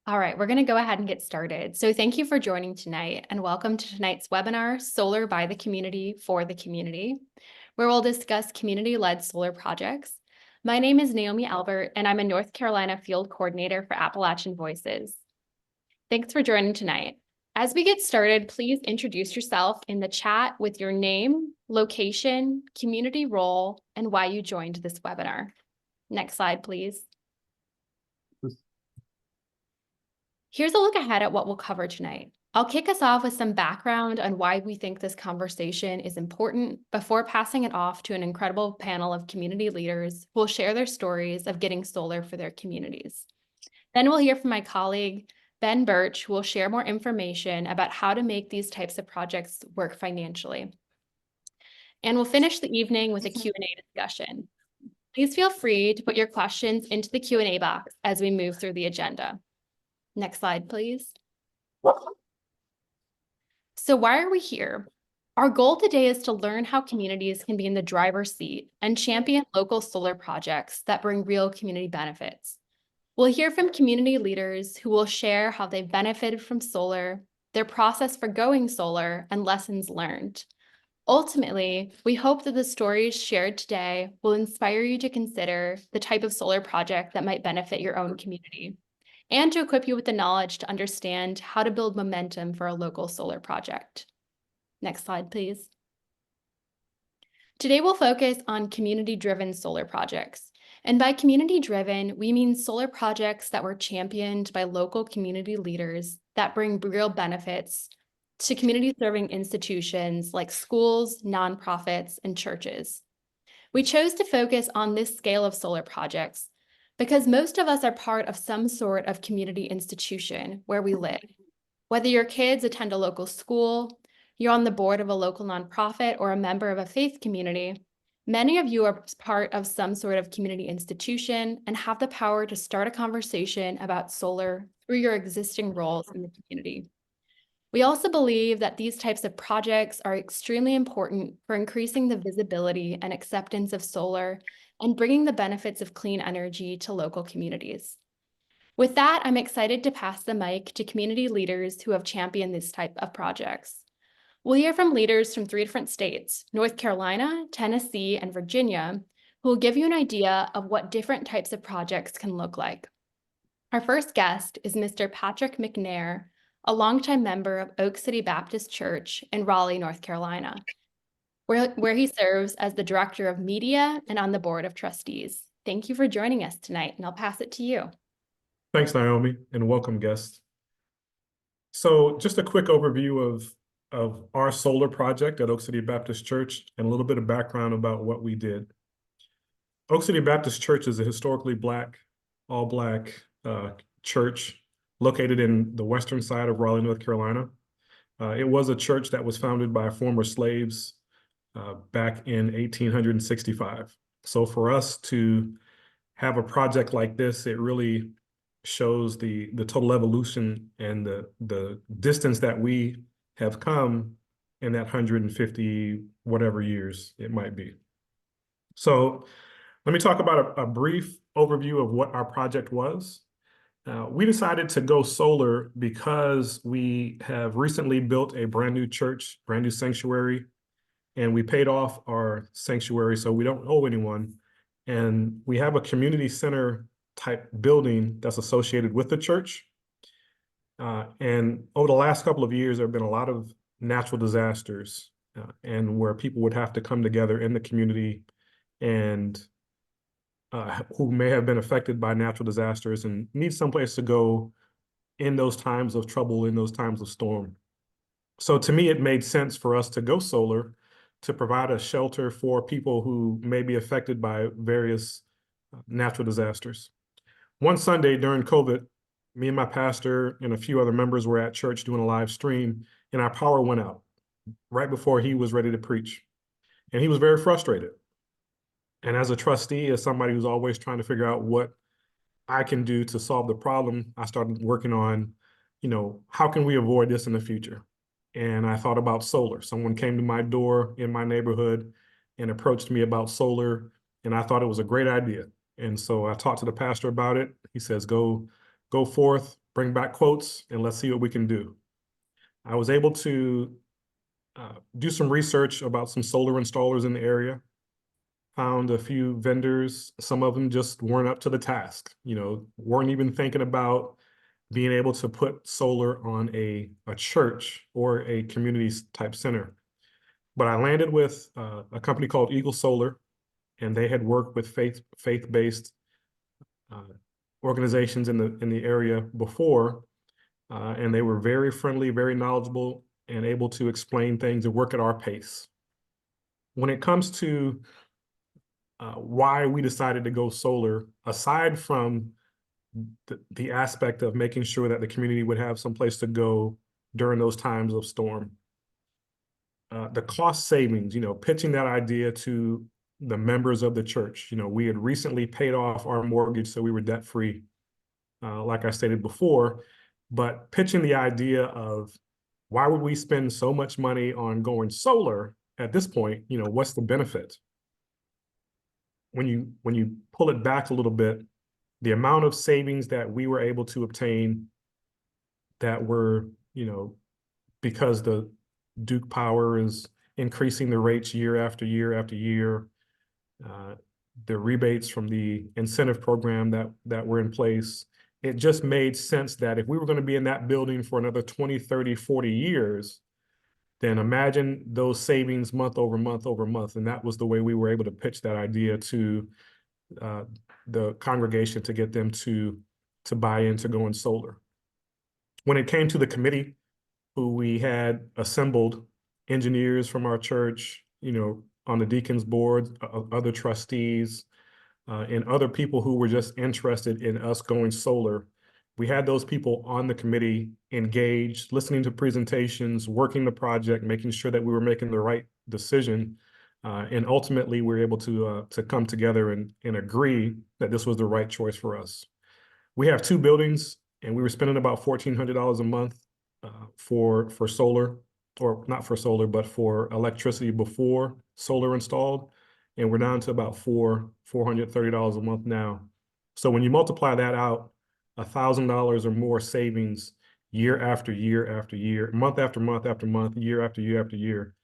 All right, we're going to go ahead and get started. So thank you for joining tonight and welcome to tonight's webinar, Solar by the Community for the Community, where we'll discuss community-led solar projects. My name is Naomi Albert, and I'm a North Carolina Field Coordinator for Appalachian Voices. Thanks for joining tonight. As we get started, please introduce yourself in the chat with your name, location, community role, and why you joined this webinar. Next slide, please. Here's a look ahead at what we'll cover tonight. I'll kick us off with some background on why we think this conversation is important before passing it off to an incredible panel of community leaders who will share their stories of getting solar for their communities. Then we'll hear from my colleague, Ben Birch, who will share more information about how to make these types of projects work financially. And we'll finish the evening with a Q&A discussion. Please feel free to put your questions into the Q&A box as we move through the agenda. Next slide, please. So why are we here? Our goal today is to learn how communities can be in the driver's seat and champion local solar projects that bring real community benefits. We'll hear from community leaders who will share how they've benefited from solar, their process for going solar, and lessons learned. Ultimately, we hope that the stories shared today will inspire you to consider the type of solar project that might benefit your own community, and to equip you with the knowledge to understand how to build momentum for a local solar project. Next slide, please. Today, we'll focus on community-driven solar projects. And by community-driven, we mean solar projects that were championed by local community leaders that bring real benefits to community-serving institutions like schools, nonprofits, and churches. We chose to focus on this scale of solar projects because most of us are part of some sort of community institution where we live. Whether your kids attend a local school, you're on the board of a local nonprofit, or a member of a faith community, many of you are part of some sort of community institution and have the power to start a conversation about solar through your existing roles in the community. We also believe that these types of projects are extremely important for increasing the visibility and acceptance of solar and bringing the benefits of clean energy to local communities. With that, I'm excited to pass the mic to community leaders who have championed this type of projects. We'll hear from leaders from 3 different states, North Carolina, Tennessee, and Virginia, who will give you an idea of what different types of projects can look like. Our first guest is Mr. Patrick McNair, a longtime member of Oak City Baptist Church in Raleigh, North Carolina, where he serves as the Director of Media and on the Board of Trustees. Thank you for joining us tonight, and I'll pass it to you. Thanks, Naomi, and welcome, guests. So just a quick overview of our solar project at Oak City Baptist Church and a little bit of background about what we did. Oak City Baptist Church is a historically all-Black church located in the western side of Raleigh, North Carolina. It was a church that was founded by former slaves back in 1865. So for us to have a project like this, it really shows the total evolution and the distance that we have come in that 150 whatever years it might be. So let me talk about a brief overview of what our project was. We decided to go solar because we have recently built a brand new church, brand new sanctuary, and we paid off our sanctuary, so we don't owe anyone. And we have a community center type building that's associated with the church. And over the last couple of years, there have been a lot of natural disasters and where people would have to come together in the community and who may have been affected by natural disasters and need someplace to go in those times of trouble, in those times of storm. So to me, it made sense for us to go solar to provide a shelter for people who may be affected by various natural disasters. One Sunday during COVID, me and my pastor and a few other members were at church doing a live stream, and our power went out right before he was ready to preach. And he was very frustrated. And as a trustee, as somebody who's always trying to figure out what I can do to solve the problem, I started working on, how can we avoid this in the future? And I thought about solar. Someone came to my door in my neighborhood and approached me about solar, and I thought it was a great idea. And so I talked to the pastor about it. He says, go forth, bring back quotes, and let's see what we can do. I was able to do some research about some solar installers in the area, found a few vendors. Some of them just weren't up to the task, weren't even thinking about being able to put solar on a church or a community type center. But I landed with a company called Eagle Solar, and they had worked with faith-based organizations in the area before, and they were very friendly, very knowledgeable, and able to explain things and work at our pace. When it comes to why we decided to go solar, aside from the aspect of making sure that the community would have some place to go during those times of storm, the cost savings, pitching that idea to the members of the church. We had recently paid off our mortgage, so we were debt free, like I stated before, but pitching the idea of why would we spend so much money on going solar at this point? What's the benefit? When you pull it back a little bit, the amount of savings that we were able to obtain that were, because the Duke Power is increasing the rates year after year after year, the rebates from the incentive program that were in place, it just made sense that if we were going to be in that building for another 20, 30, 40 years, then imagine those savings month over month over month. And that was the way we were able to pitch that idea to the congregation to get them to buy into going solar. When it came to the committee, who we had assembled, engineers from our church, on the deacons board, other trustees, and other people who were just interested in us going solar. We had those people on the committee engaged, listening to presentations, working the project, making sure that we were making the right decision. And ultimately, we were able to come together and agree that this was the right choice for us. We have 2 buildings, and we were spending about $1,400 a month for solar, or not for solar, but for electricity before solar installed. And we're down to about $430 a month now. So when you multiply that out, $1,000 or more savings year after year after year, month after month after month, year after year after year.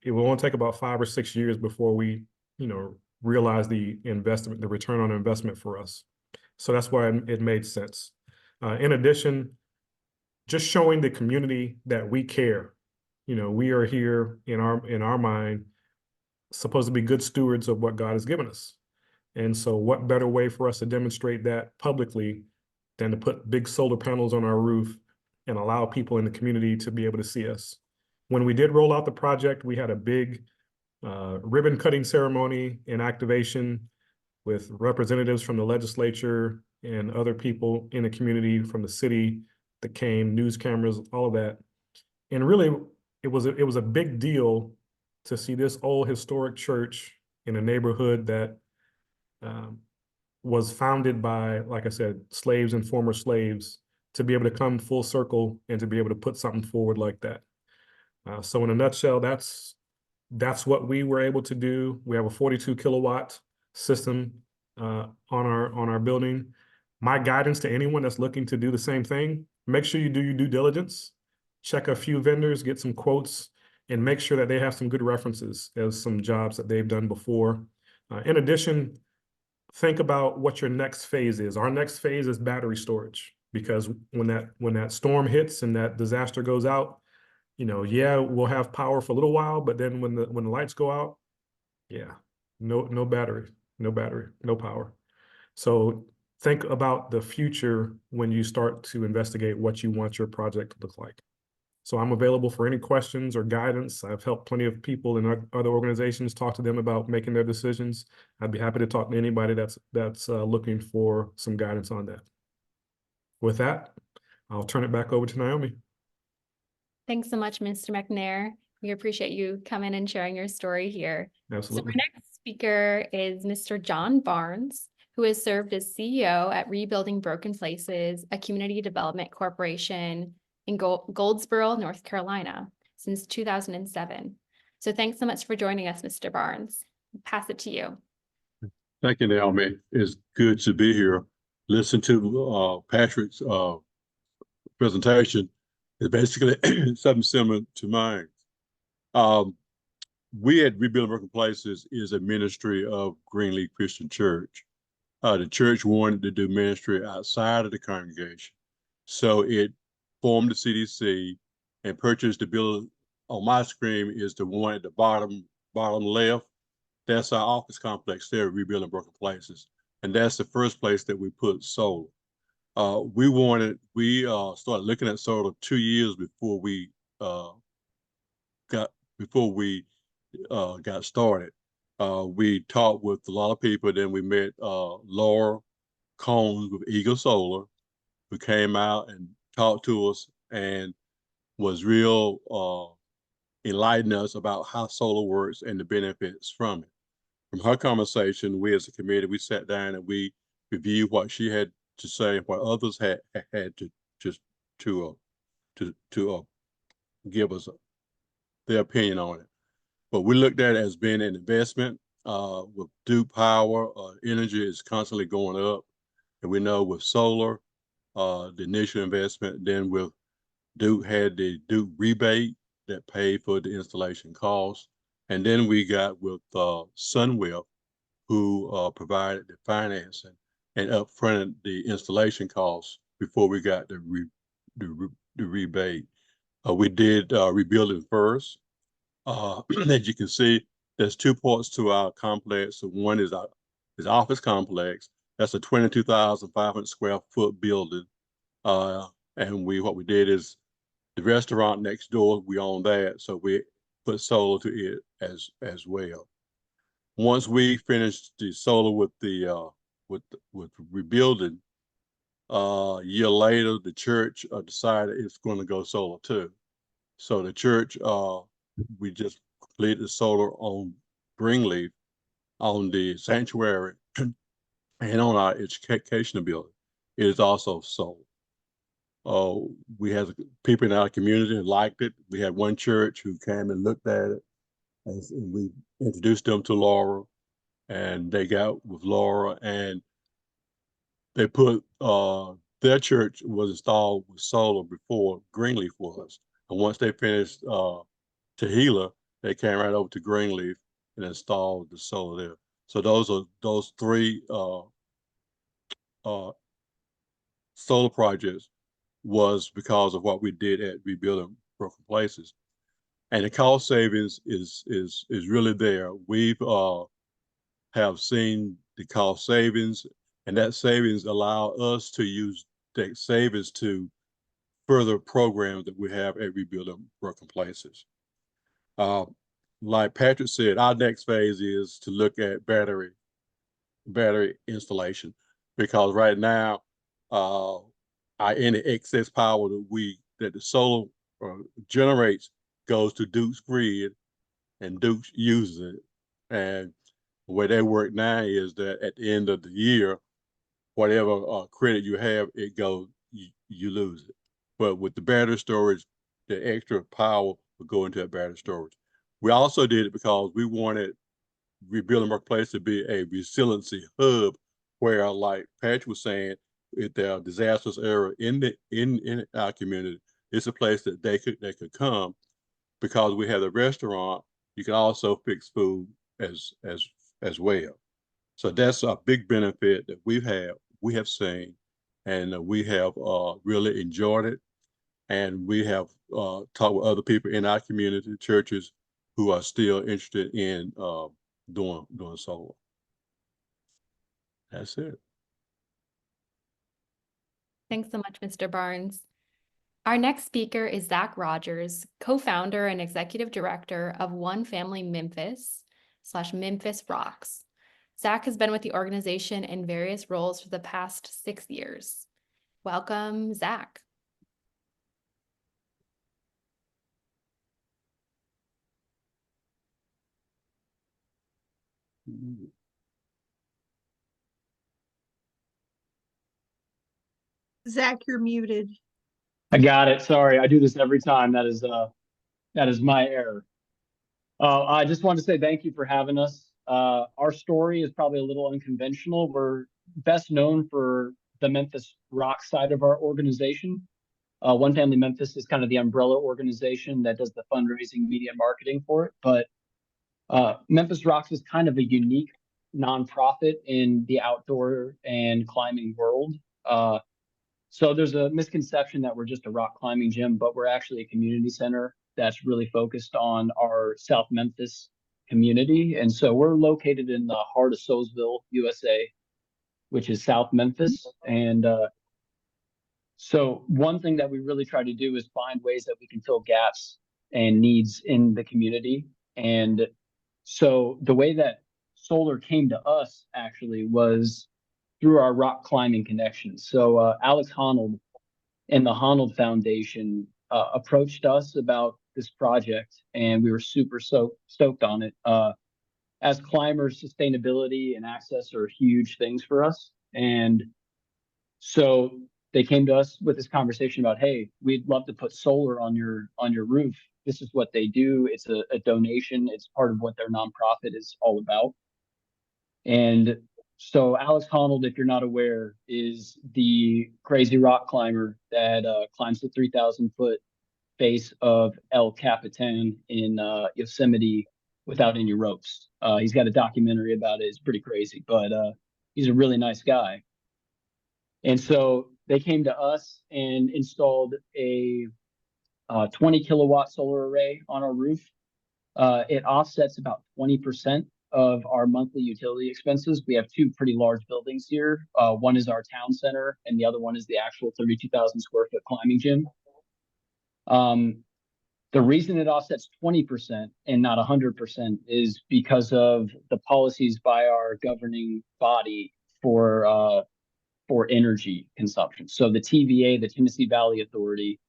It will only take about 5 or 6 years before we, realize the investment, the return on investment for us. So that's why it made sense. In addition, just showing the community that we care. We are here in our mind supposed to be good stewards of what God has given us. And so what better way for us to demonstrate that publicly than to put big solar panels on our roof and allow people in the community to be able to see us. When we did roll out the project, we had a big ribbon cutting ceremony and activation with representatives from the legislature and other people in the community from the city that came, news cameras, all of that. And really, it was a big deal to see this old historic church in a neighborhood that was founded by, like I said, slaves and former slaves, to be able to come full circle and to be able to put something forward like that. So in a nutshell, that's what we were able to do. We have a 42 kilowatt system on our building. My guidance to anyone that's looking to do the same thing: make sure you do your due diligence, check a few vendors, get some quotes, and make sure that they have some good references as some jobs that they've done before. In addition, think about what your next phase is. Our next phase is battery storage, because when that storm hits and that disaster goes out, yeah, we'll have power for a little while, but then when the lights go out, yeah, no battery, no power. So think about the future when you start to investigate what you want your project to look like. So I'm available for any questions or guidance. I've helped plenty of people in other organizations, talk to them about making their decisions. I'd be happy to talk to anybody that's looking for some guidance on that. With that, I'll turn it back over to Naomi. Thanks so much, Mr. McNair. We appreciate you coming and sharing your story here. Absolutely. So our next speaker is Mr. John Barnes, who has served as CEO at Rebuilding Broken Places, a community development corporation in Goldsboro, North Carolina, since 2007. So thanks so much for joining us, Mr. Barnes. I'll pass it to you. Thank you, Naomi. It's good to be here. Listen to Patrick's presentation is basically something similar to mine. We at Rebuilding Broken Places is a ministry of Greenleaf Christian Church. The church wanted to do ministry outside of the congregation. So it formed the CDC and purchased the building. On my screen is the one at the bottom left. That's our office complex there, Rebuilding Broken Places. And that's the first place that we put solar. We started looking at solar 2 years before we got got started. We talked with a lot of people. Then we met Laura Combs with Eagle Solar, who came out and talked to us and was real enlightening us about how solar works and the benefits from it. From her conversation, we as a committee, we sat down and we reviewed what she had to say and what others had to just to give us their opinion on it. But we looked at it as being an investment. With Duke Power, energy is constantly going up. And we know with solar, the initial investment, then with Duke had the Duke rebate that paid for the installation costs. And then we got with Sunwell, who provided the financing and upfronted the installation costs before we got the rebate. We did rebuilding first. As you can see, there's 2 parts to our complex. So one is our office complex. That's a 22,500 square foot building. And what we did is the restaurant next door, we own that. So we put solar to it as well. Once we finished the solar with the with rebuilding, a year later, the church decided it's going to go solar too. So the church, we just completed the solar on Greenleaf, on the sanctuary, and on our educational building. It is also solar. We had people in our community who liked it. We had one church who came and looked at it, and we introduced them to Laura, and they got with Laura, and they put their church was installed with solar before Greenleaf was. And once they finished Tehillah, they came right over to Greenleaf and installed the solar there. So those 3 solar projects was because of what we did at Rebuilding Broken Places. And the cost savings is really there. We've have seen the cost savings, and that savings allow us to use that savings to further programs that we have at Rebuilding Broken Places. Like Patrick said, our next phase is to look at battery installation, because right now, any excess power that the solar generates goes to Duke's grid, and Duke uses it. And the way they work now is that at the end of the year, whatever credit you have, it goes, you lose it. But with the battery storage, the extra power will go into that battery storage. We also did it because we wanted Rebuilding Workplace to be a resiliency hub, where, like Patrick was saying, if there are disastrous areas in our community, it's a place that they could come. Because we have the restaurant, you can also fix food as well. So that's a big benefit that we have seen, and we have really enjoyed it. And we have talked with other people in our community, churches, who are still interested in doing solar. That's it. Thanks so much, Mr. Barnes. Our next speaker is Zach Rogers, co-founder and executive director of One Family Memphis / Memphis Rocks. Zach has been with the organization in various roles for the past 6 years. Welcome, Zach. Zach, you're muted. I got it. Sorry, I do this every time. That is my error. I just wanted to say thank you for having us. Our story is probably a little unconventional. We're best known for the Memphis Rock side of our organization. One Family Memphis is kind of the umbrella organization that does the fundraising, media, and marketing for it. But Memphis Rocks is kind of a unique nonprofit in the outdoor and climbing world. So there's a misconception that we're just a rock climbing gym, but we're actually a community center that's really focused on our South Memphis community. And so we're located in the heart of Soulsville, USA, which is South Memphis. And so one thing that we really try to do is find ways that we can fill gaps and needs in the community. And so the way that solar came to us actually was through our rock climbing connections. So Alex Honnold and the Honnold Foundation approached us about this project, and we were super stoked on it. As climbers, sustainability and access are huge things for us. And so they came to us with this conversation about, hey, we'd love to put solar on your roof. This is what they do. It's a donation. It's part of what their nonprofit is all about. And so Alex Honnold, if you're not aware, is the crazy rock climber that climbs the 3,000-foot face of El Capitan in Yosemite without any ropes. He's got a documentary about it. It's pretty crazy, but he's a really nice guy. And so they came to us and installed a 20 kilowatt solar array on our roof. It offsets about 20% of our monthly utility expenses. We have two pretty large buildings here. One is our town center, and the other one is the actual 32,000 square foot climbing gym. The reason it offsets 20% and not 100% is because of the policies by our governing body for energy consumption. So the TVA, the Tennessee Valley Authority,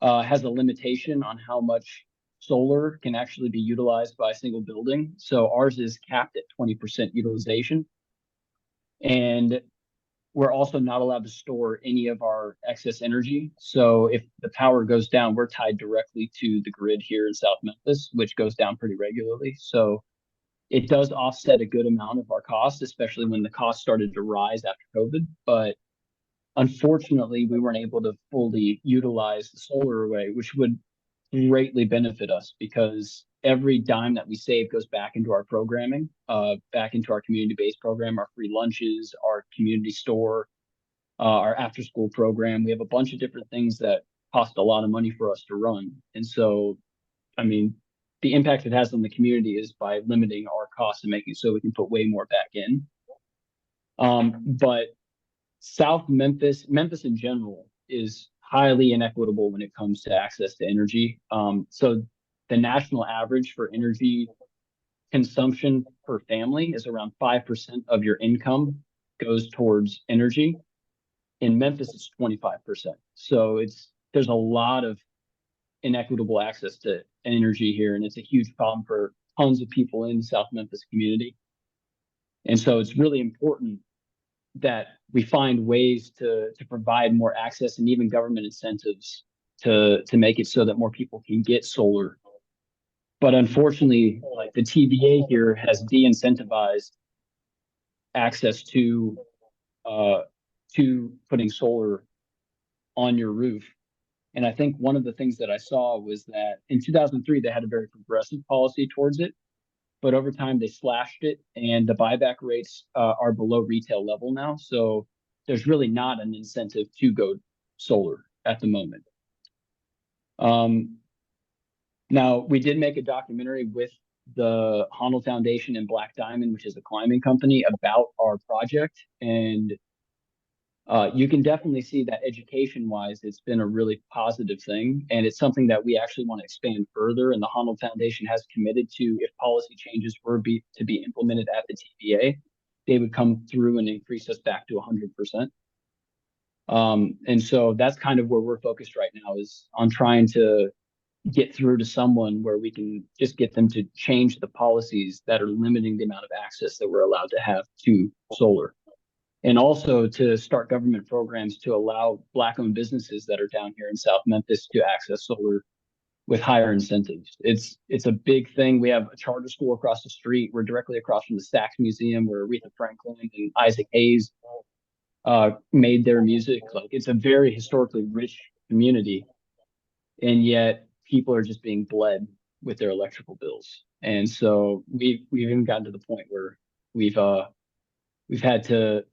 has a limitation on how much solar can actually be utilized by a single building. So ours is capped at 20% utilization. And we're also not allowed to store any of our excess energy. So if the power goes down, we're tied directly to the grid here in South Memphis, which goes down pretty regularly. So it does offset a good amount of our costs, especially when the cost started to rise after COVID. But unfortunately, we weren't able to fully utilize the solar array, which would greatly benefit us because every dime that we save goes back into our programming, back into our community-based program, our free lunches, our community store, our after-school program. We have a bunch of different things that cost a lot of money for us to run. And so, I mean, the impact it has on the community is by limiting our costs and making it so we can put way more back in. But South Memphis in general is highly inequitable when it comes to access to energy. So the national average for energy consumption per family is around 5% of your income goes towards energy. In Memphis, it's 25%. So there's a lot of inequitable access to energy here, and it's a huge problem for tons of people in the South Memphis community. And so it's really important that we find ways to provide more access and even government incentives to make it so that more people can get solar. But unfortunately, like the TVA here has de-incentivized access to putting solar on your roof. And I think one of the things that I saw was that in 2003, they had a very progressive policy towards it. But over time, they slashed it, and the buyback rates are below retail level now. So there's really not an incentive to go solar at the moment. Now, we did make a documentary with the Honnold Foundation and Black Diamond, which is a climbing company, about our project. And you can definitely see that education-wise, it's been a really positive thing. And it's something that we actually want to expand further. And the Honnold Foundation has committed to, if policy changes were to be implemented at the TVA, they would come through and increase us back to 100%. And so that's kind of where we're focused right now, is on trying to get through to someone where we can just get them to change the policies that are limiting the amount of access that we're allowed to have to solar. And also to start government programs to allow Black-owned businesses that are down here in South Memphis to access solar with higher incentives. It's a big thing. We have a charter school across the street. We're directly across from the Stax Museum, where Aretha Franklin and Isaac Hayes made their music. Like, it's a very historically rich community. And yet people are just being bled with their electrical bills. And so we've even gotten to the point where we've had to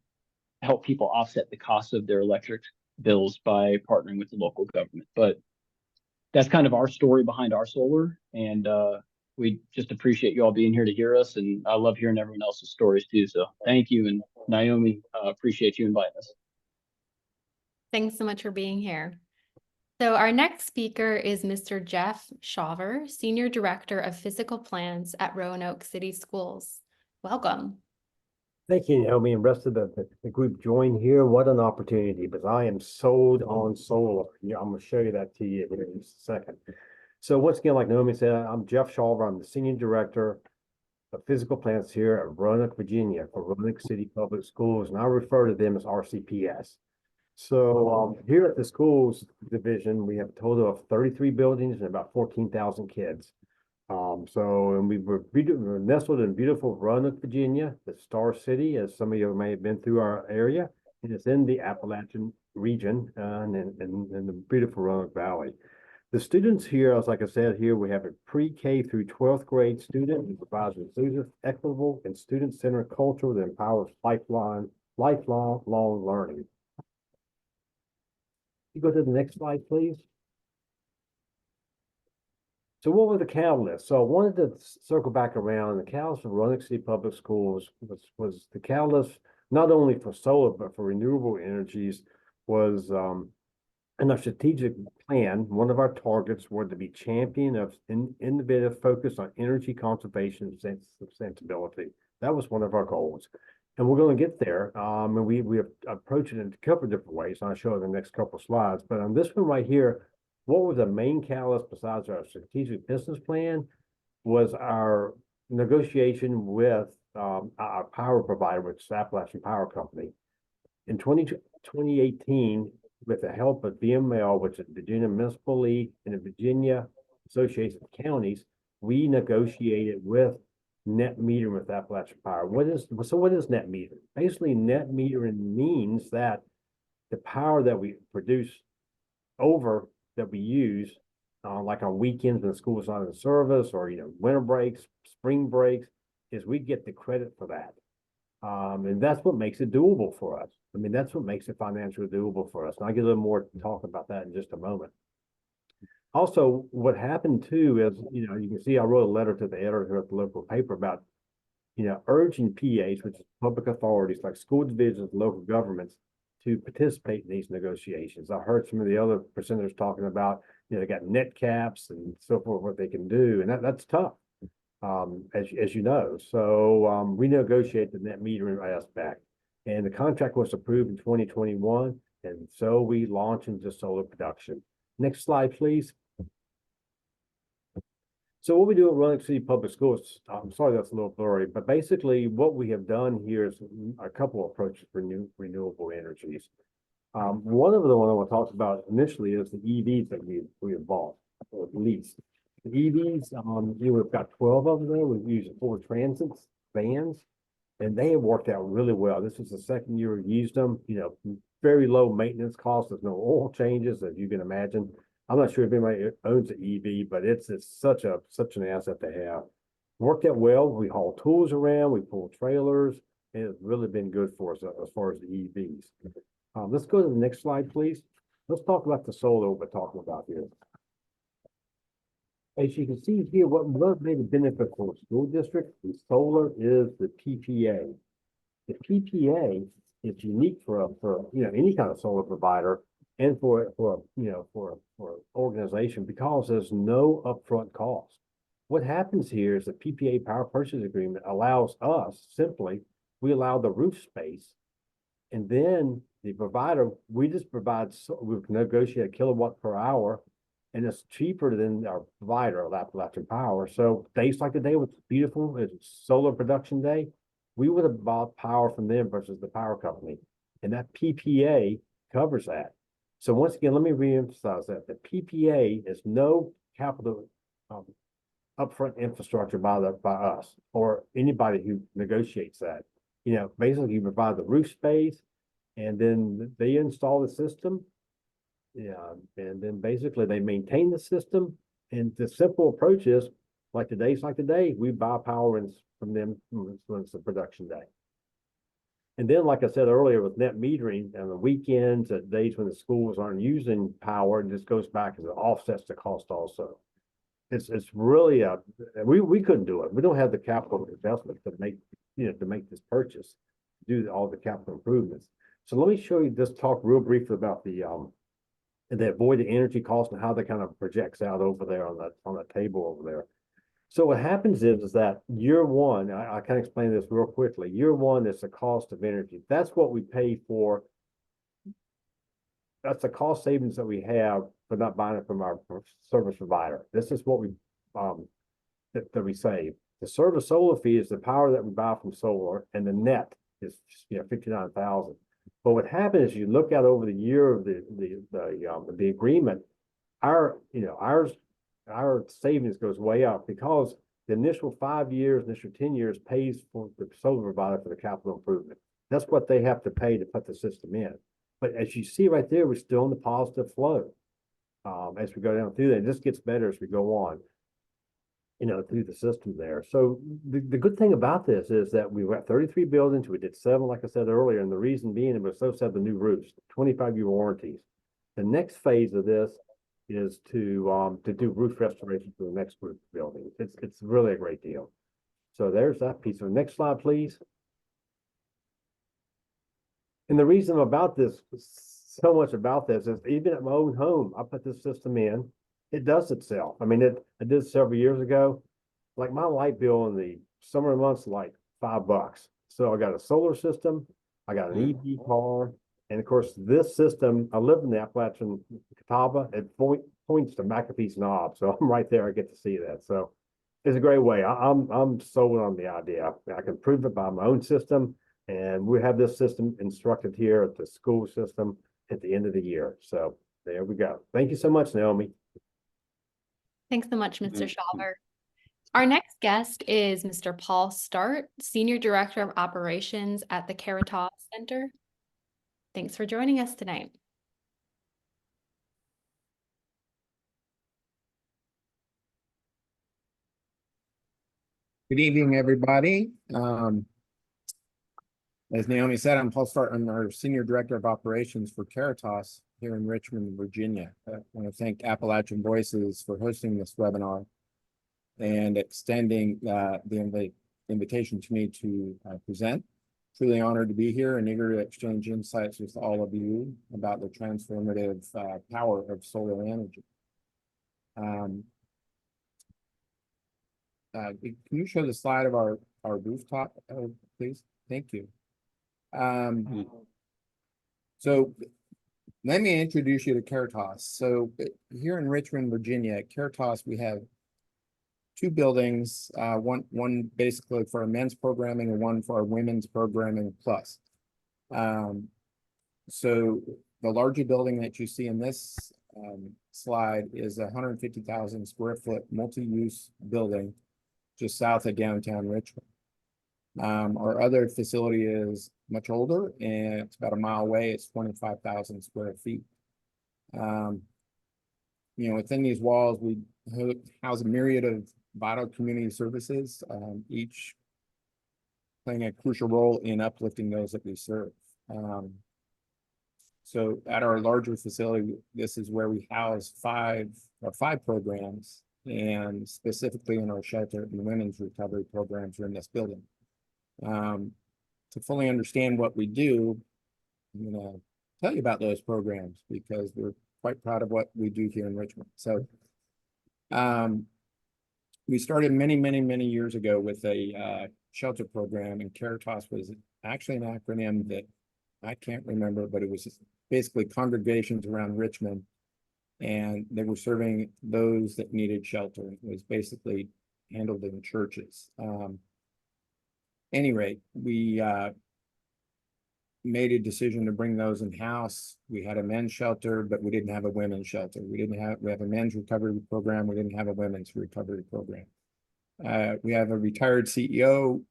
help people offset the cost of their electric bills by partnering with the local government. But that's kind of our story behind our solar. And we just appreciate you all being here to hear us. And I love hearing everyone else's stories too. So thank you. And Naomi, appreciate you inviting us. Thanks so much for being here. So our next speaker is Mr. Jeff Shaver, Senior Director of Physical Plans at Roanoke City Schools. Welcome. Thank you, Naomi, and rest of the group join here. What an opportunity, because I am sold on solar. Yeah, I'm going to show you that to you here in just a second. So once again, like Naomi said, I'm Jeff Shaver. I'm the Senior Director of Physical Plants here at Roanoke, Virginia for Roanoke City Public Schools, and I refer to them as RCPS. So here at the schools division, we have a total of 33 buildings and about 14,000 kids. And we're nestled in beautiful Roanoke, Virginia, the Star City, as some of you may have been through our area. And it's in the Appalachian region and in the beautiful Roanoke Valley. The students here, as like I said, here we have a pre-K through 12th grade student who provides inclusive, equitable, and student-centered culture that empowers lifelong learning. You go to the next slide, please. So what were the catalysts? So I wanted to circle back around. The catalyst for Roanoke City Public Schools was the catalyst not only for solar, but for renewable energies was in our strategic plan. One of our targets were to be champion of innovative focus on energy conservation and sustainability. That was one of our goals. And we're going to get there. And we have approached it in a couple of different ways. And I'll show you the next couple of slides. But on this one right here, what was the main catalyst besides our strategic business plan was our negotiation with our power provider, which is Appalachian Power Company. In 2018, with the help of VML, which is Virginia Municipal League and the Virginia Association of Counties, we negotiated with net metering with Appalachian Power. What is net metering? Basically, net metering means that the power that we produce that we use, like on weekends when the school is not in service, or winter breaks, spring breaks, is we get the credit for that, and that's what makes it doable for us. I mean, that's what makes it financially doable for us. And I'll get a little more talk about that in just a moment. Also, what happened too is, you can see I wrote a letter to the editor of the local paper about, urging PAs, which is public authorities like school divisions, local governments, to participate in these negotiations. I heard some of the other presenters talking about, they got net caps and so forth, what they can do, and that's tough, as you know. So we negotiated the net metering aspect, and the contract was approved in 2021, and so we launched into solar production. Next slide, please. So what we do at Roanoke City Public Schools, I'm sorry that's a little blurry, but basically what we have done here is a couple of approaches for renewable energies. One of the one I want to talk about initially is the EVs that we have bought, or leased. The EVs, we've got 12 of them there. We've used 4 transits, vans, and they have worked out really well. This is the second year we've used them. Very low maintenance costs. There's no oil changes, as you can imagine. I'm not sure if anybody owns an EV, but it's such an asset to have. Worked out well. We haul tools around, we pull trailers, and it's really been good for us as far as the EVs. Let's go to the next slide, please. Let's talk about the solar we're talking about here. As you can see here, what made the benefit for a school district in solar is the PPA. The PPA is unique for any kind of solar provider and for organization, because there's no upfront cost. What happens here is the PPA power purchase agreement allows us we allow the roof space, and then the provider, we negotiate a kilowatt per hour, and it's cheaper than our provider of Appalachian Power. So days like today was beautiful, it's solar production day, we would have bought power from them versus the power company, and that PPA covers that. So once again, let me reemphasize that the PPA is no capital upfront infrastructure by us or anybody who negotiates that. Basically you provide the roof space, and then they install the system, Yeah, and then basically they maintain the system, and the simple approach is like today's like today, we buy power from them when it's a production day. And then, like I said earlier, with net metering on the weekends, at days when the schools aren't using power, it just goes back as it offsets the cost also. It's really we couldn't do it. We don't have the capital investment to make to make this purchase, do all the capital improvements. So let me show you, just talk real briefly about the avoided energy cost and how that kind of projects out over there on that table over there. So what happens is that year one, I can explain this real quickly. Year one is the cost of energy. That's what we pay for. That's the cost savings that we have for not buying it from our service provider. This is what we that we save. The service solar fee is the power that we buy from solar, and the net is 59,000. But what happens is you look out over the year of the agreement, our savings goes way up because the initial 5 years, initial 10 years pays for the solar provider for the capital improvement. That's what they have to pay to put the system in. But as you see right there, we're still in the positive flow as we go down through that. It just gets better as we go on, through the system there. So the good thing about this is that we've got 33 buildings. We did 7, like I said earlier, and the reason being it was so sad the new roofs, 25-year warranties. The next phase of this is to do roof restoration for the next group of buildings. It's really a great deal. So there's that piece. So next slide, please. And the reason about this, so much about this, is even at my own home, I put this system in. It does itself. I mean, I did several years ago. Like my light bill in the summer months, like $5. So I got a solar system, I got an EV car, and of course this system. I live in the Appalachian Catawba. It points to McAfee's Knob, so I'm right there. I get to see that. So it's a great way. I'm sold on the idea. I can prove it by my own system. And we have this system instructed here at the school system at the end of the year. So there we go. Thank you so much, Naomi. Thanks so much, Mr. Shawver. Our next guest is Mr. Paul Start, Senior Director of Operations at the Caritas Center. Thanks for joining us tonight. Good evening, everybody. As Naomi said, I'm Paul Start. I'm our Senior Director of Operations for Caritas here in Richmond, Virginia. I want to thank Appalachian Voices for hosting this webinar and extending the invitation to me to present. Truly honored to be here and eager to exchange insights with all of you about the transformative power of solar energy. Can you show the slide of our rooftop, please? Thank you. So let me introduce you to Caritas. So here in Richmond, Virginia, at Caritas, we have 2 buildings, one basically for our men's programming and one for our women's programming plus. So the larger building that you see in this slide is a 150,000 square foot multi-use building just south of downtown Richmond. Our other facility is much older and it's about a mile away. It's 25,000 square feet. Within these walls, we house a myriad of vital community services, each playing a crucial role in uplifting those that we serve. So at our larger facility, this is where we house 5 programs, and specifically in our shelter and women's recovery programs are in this building. To fully understand what we do, I'm going to tell you about those programs because we're quite proud of what we do here in Richmond. So we started many years ago with a shelter program, and Caritas was actually an acronym that I can't remember, but it was basically congregations around Richmond, and they were serving those that needed shelter. It was basically handled in churches. Any rate, we made a decision to bring those in-house. We had a men's shelter, but we didn't have a women's shelter. We have a men's recovery program. We didn't have a women's recovery program. We have a retired CEO.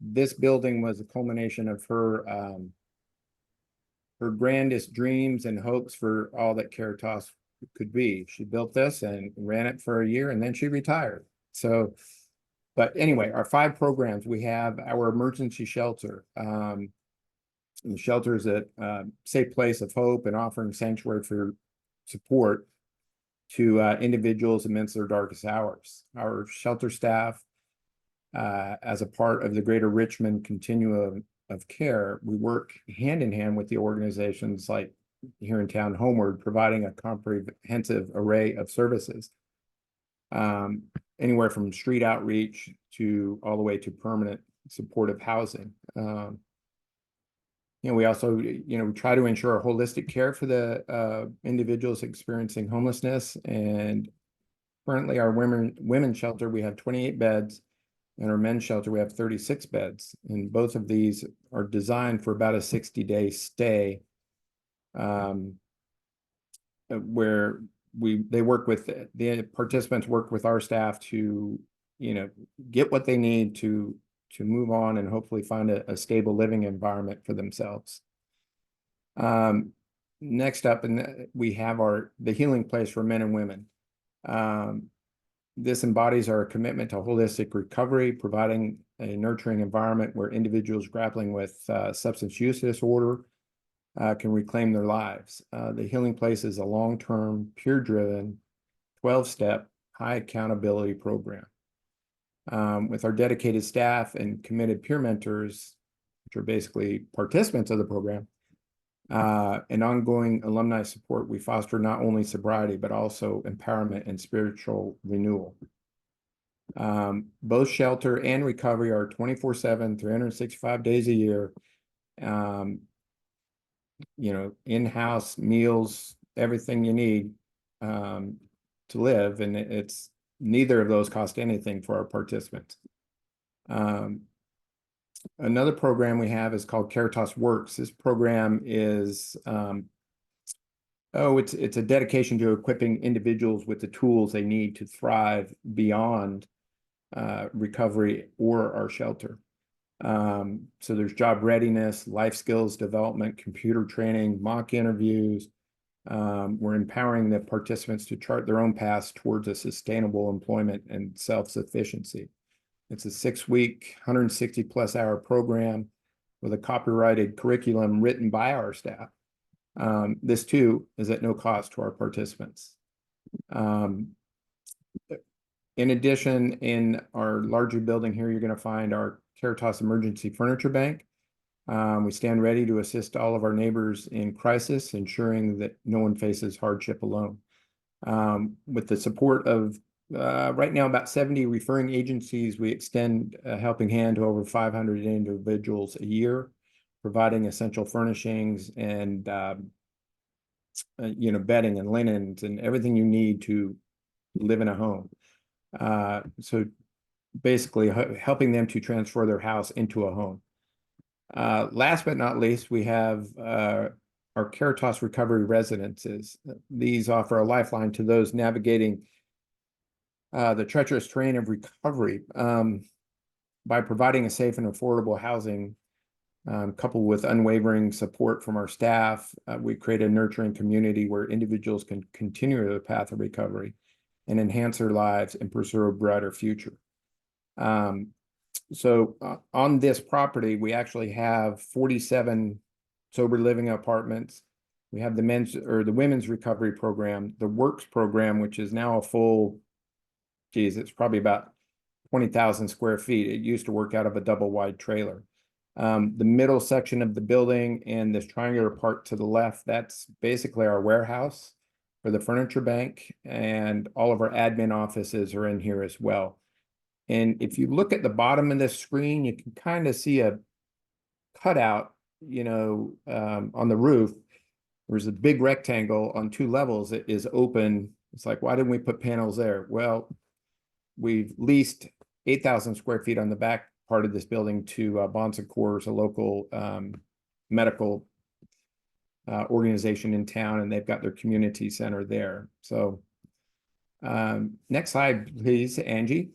This building was a culmination of her her grandest dreams and hopes for all that Caritas could be. She built this and ran it for a year, and then she retired. So, but anyway, our 5 programs, we have our emergency shelter. The shelter is a safe place of hope and offering sanctuary for support to individuals amidst their darkest hours. Our shelter staff, as a part of the Greater Richmond Continuum of Care, we work hand in hand with the organizations like here in town, Homeward, providing a comprehensive array of services, anywhere from street outreach to all the way to permanent supportive housing. We also, we try to ensure holistic care for the individuals experiencing homelessness. And currently our women's shelter, we have 28 beds. And our men's shelter, we have 36 beds. And both of these are designed for about a 60-day stay, where they work with, the participants work with our staff to, get what they need to move on and hopefully find a stable living environment for themselves. Next up, we have the healing place for men and women. This embodies our commitment to holistic recovery, providing a nurturing environment where individuals grappling with substance use disorder can reclaim their lives. The healing place is a long-term, peer-driven, 12-step, high accountability program. With our dedicated staff and committed peer mentors, which are basically participants of the program, and ongoing alumni support, we foster not only sobriety, but also empowerment and spiritual renewal. Both shelter and recovery are 24/7, 365 days a year. In-house meals, everything you need to live, and it's neither of those cost anything for our participants. Another program we have is called Caritas Works. This program is, it's a dedication to equipping individuals with the tools they need to thrive beyond recovery or our shelter. So there's job readiness, life skills development, computer training, mock interviews. We're empowering the participants to chart their own paths towards a sustainable employment and self-sufficiency. It's a 6-week, 160+ hour program with a copyrighted curriculum written by our staff. This too is at no cost to our participants. In addition, in our larger building here, you're going to find our Caritas Emergency Furniture Bank. We stand ready to assist all of our neighbors in crisis, ensuring that no one faces hardship alone. With the support of right now about 70 referring agencies, we extend a helping hand to over 500 individuals a year, providing essential furnishings and bedding and linens and everything you need to live in a home. So basically helping them to transfer their house into a home. Last but not least, we have our Caritas Recovery Residences. These offer a lifeline to those navigating the treacherous terrain of recovery by providing a safe and affordable housing, coupled with unwavering support from our staff. We create a nurturing community where individuals can continue their path of recovery and enhance their lives and pursue a brighter future. So on this property, we actually have 47 sober living apartments. We have the women's recovery program, the works program, which is now a full, it's probably about 20,000 square feet. It used to work out of a double wide trailer. The middle section of the building and this triangular part to the left, that's basically our warehouse for the furniture bank, and all of our admin offices are in here as well. And if you look at the bottom of this screen, you can kind of see a cutout, on the roof. There's a big rectangle on 2 levels that is open. It's like, why didn't we put panels there? Well, we've leased 8,000 square feet on the back part of this building to Bon Secours, a local medical organization in town, and they've got their community center there. So next slide, please, Angie.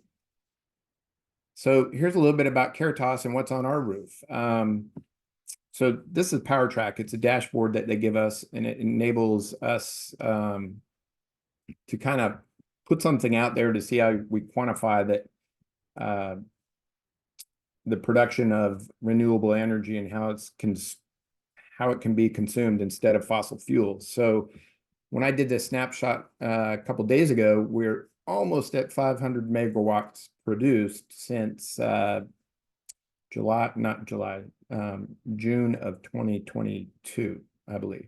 So here's a little bit about Caritas and what's on our roof. So this is Power Track. It's a dashboard that they give us, and it enables us to kind of put something out there to see how we quantify that the production of renewable energy and how how it can be consumed instead of fossil fuels. So when I did this snapshot a couple days ago, we're almost at 500 megawatts produced since June of 2022, I believe.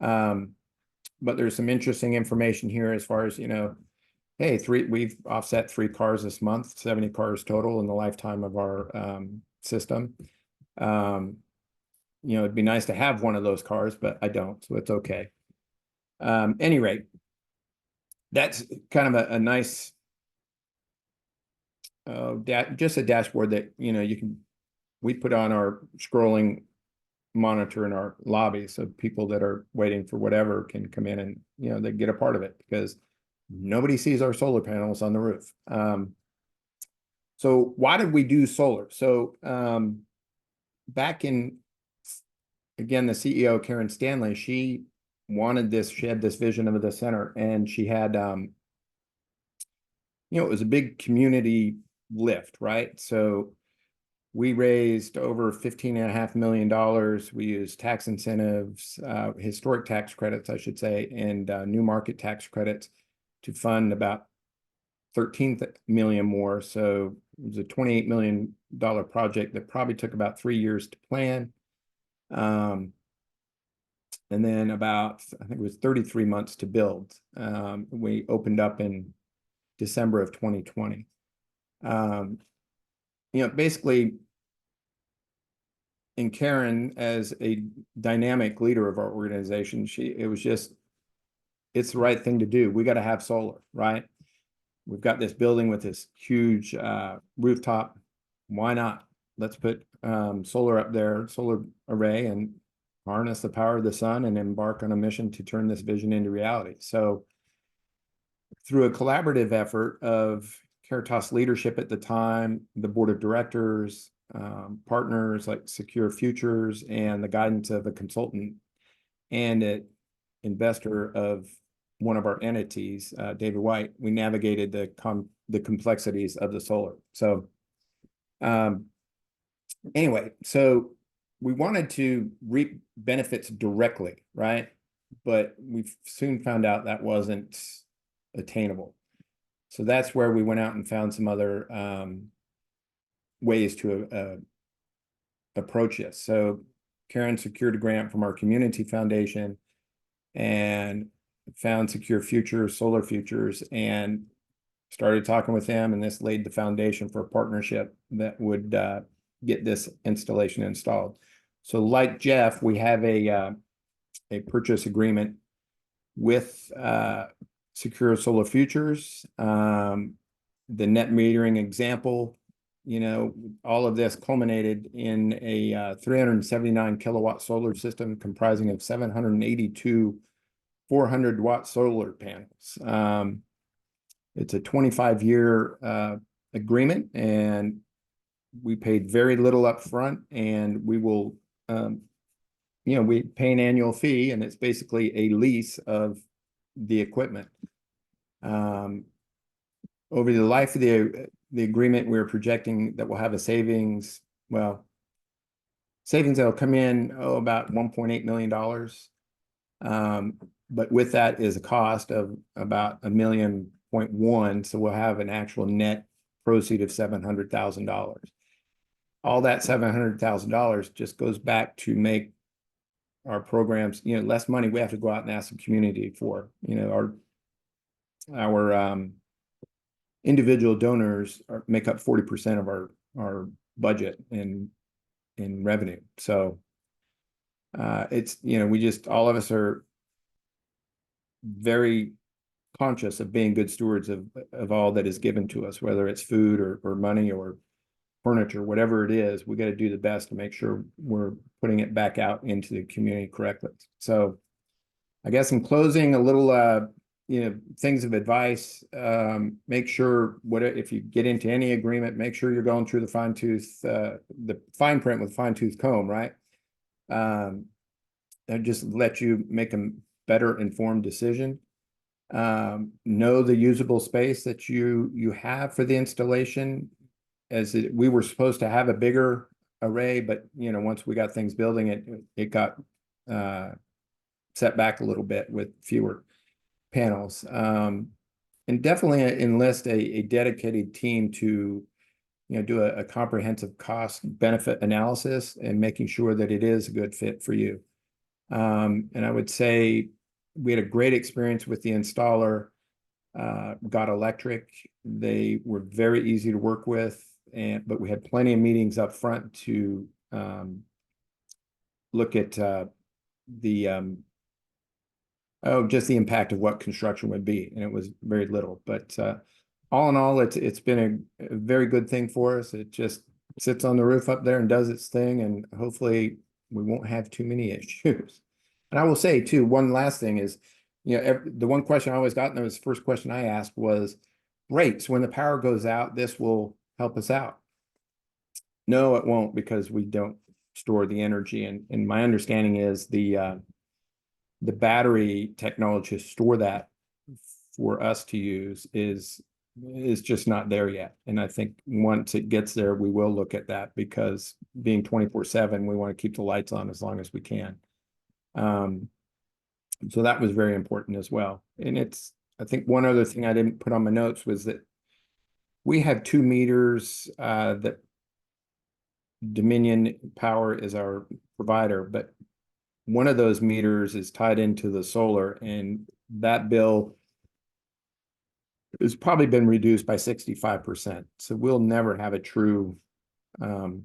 But there's some interesting information here as far as, hey, we've offset 3 cars this month, 70 cars total in the lifetime of our system. It'd be nice to have one of those cars, but I don't, so it's okay. Any rate, that's kind of a nice just a dashboard that we put on our scrolling monitor in our lobby, so people that are waiting for whatever can come in and they get a part of it, because nobody sees our solar panels on the roof. So why did we do solar? So back in, again, the CEO, Karen Stanley, she wanted this, she had this vision of the center, and she had it was a big community lift, right? So we raised over $15.5 million. We used tax incentives, historic tax credits, I should say, and new market tax credits to fund about 13 million more. So it was a $28 million project that probably took about 3 years to plan. And then about, I think it was 33 months to build. We opened up in December of 2020. Basically, in Karen, as a dynamic leader of our organization, it's the right thing to do. We got to have solar, right? We've got this building with this huge rooftop. Why not? Let's put solar up there, solar array, and harness the power of the sun and embark on a mission to turn this vision into reality. So through a collaborative effort of Caritas leadership at the time, the board of directors, partners like Secure Futures, and the guidance of a consultant and an investor of one of our entities, David White, we navigated the complexities of the solar. So anyway, so we wanted to reap benefits directly, right? But we soon found out that wasn't attainable. So that's where we went out and found some other ways to approach this. So Karen secured a grant from our community foundation and found Secure Futures, Solar Futures, and started talking with them, and this laid the foundation for a partnership that would get this installation installed. So like Jeff, we have a purchase agreement with Secure Solar Futures. The net metering example, all of this culminated in a 379 kilowatt solar system comprising of 782 400-watt solar panels. It's a 25-year agreement, and we paid very little upfront, and we will, we pay an annual fee, and it's basically a lease of the equipment. Over the life of the agreement, we're projecting that we'll have a savings that'll come in, about $1.8 million. But with that is a cost of about $1.1 million. So we'll have an actual net proceed of $700,000. All that $700,000 just goes back to make our programs, less money we have to go out and ask the community for. Our individual donors make up 40% of our budget in revenue. So it's, all of us are very conscious of being good stewards of all that is given to us, whether it's food or money or furniture, whatever it is. We got to do the best to make sure we're putting it back out into the community correctly. So I guess in closing, a little things of advice, make sure if you get into any agreement, make sure you're going through the fine print with fine tooth comb, right? That just let you make a better informed decision. Know the usable space that you have for the installation. We were supposed to have a bigger array, but once we got things building, it got set back a little bit with fewer panels. And definitely enlist a dedicated team to do a comprehensive cost benefit analysis and making sure that it is a good fit for you. And I would say we had a great experience with the installer, Got Electric. They were very easy to work with, but we had plenty of meetings up front to look at just the impact of what construction would be, and it was very little. But all in all, it's been a very good thing for us. It just sits on the roof up there and does its thing, and hopefully we won't have too many issues. And I will say too, one last thing is, the one question I always got, and it was the first question I asked was, great, so when the power goes out, this will help us out. No, it won't, because we don't store the energy. And my understanding is the battery technology to store that for us to use is just not there yet. And I think once it gets there, we will look at that, because being 24/7, we want to keep the lights on as long as we can. So that was very important as well. And I think one other thing I didn't put on my notes was that we have 2 meters that Dominion Power is our provider, but one of those meters is tied into the solar, and that bill has probably been reduced by 65%. So we'll never have a true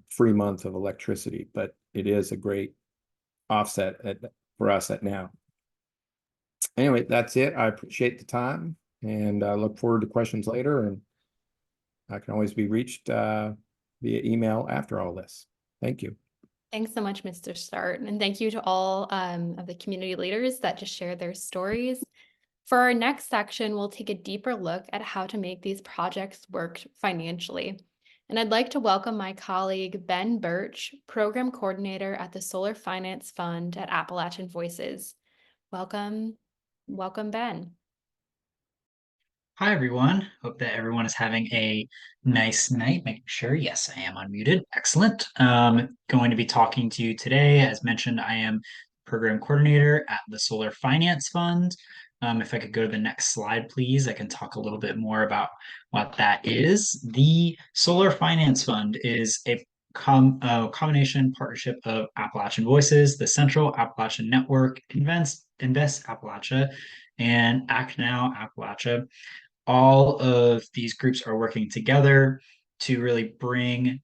free month of electricity, but it is a great offset for us at now. Anyway, that's it. I appreciate the time, and I look forward to questions later, and I can always be reached via email after all this. Thank you. Thanks so much, Mr. Start. And thank you to all of the community leaders that just shared their stories. For our next section, we'll take a deeper look at how to make these projects work financially. And I'd like to welcome my colleague, Ben Birch, Program Coordinator at the Solar Finance Fund at Appalachian Voices. Welcome, Ben. Hi, everyone. Hope that everyone is having a nice night. Making sure, yes, I am unmuted. Excellent. Going to be talking to you today. As mentioned, I am program coordinator at the Solar Finance Fund. If I could go to the next slide, please, I can talk a little bit more about what that is. The Solar Finance Fund is a combination partnership of Appalachian Voices, the Central Appalachian Network, Invest Appalachia, and Act Now Appalachia. All of these groups are working together to really bring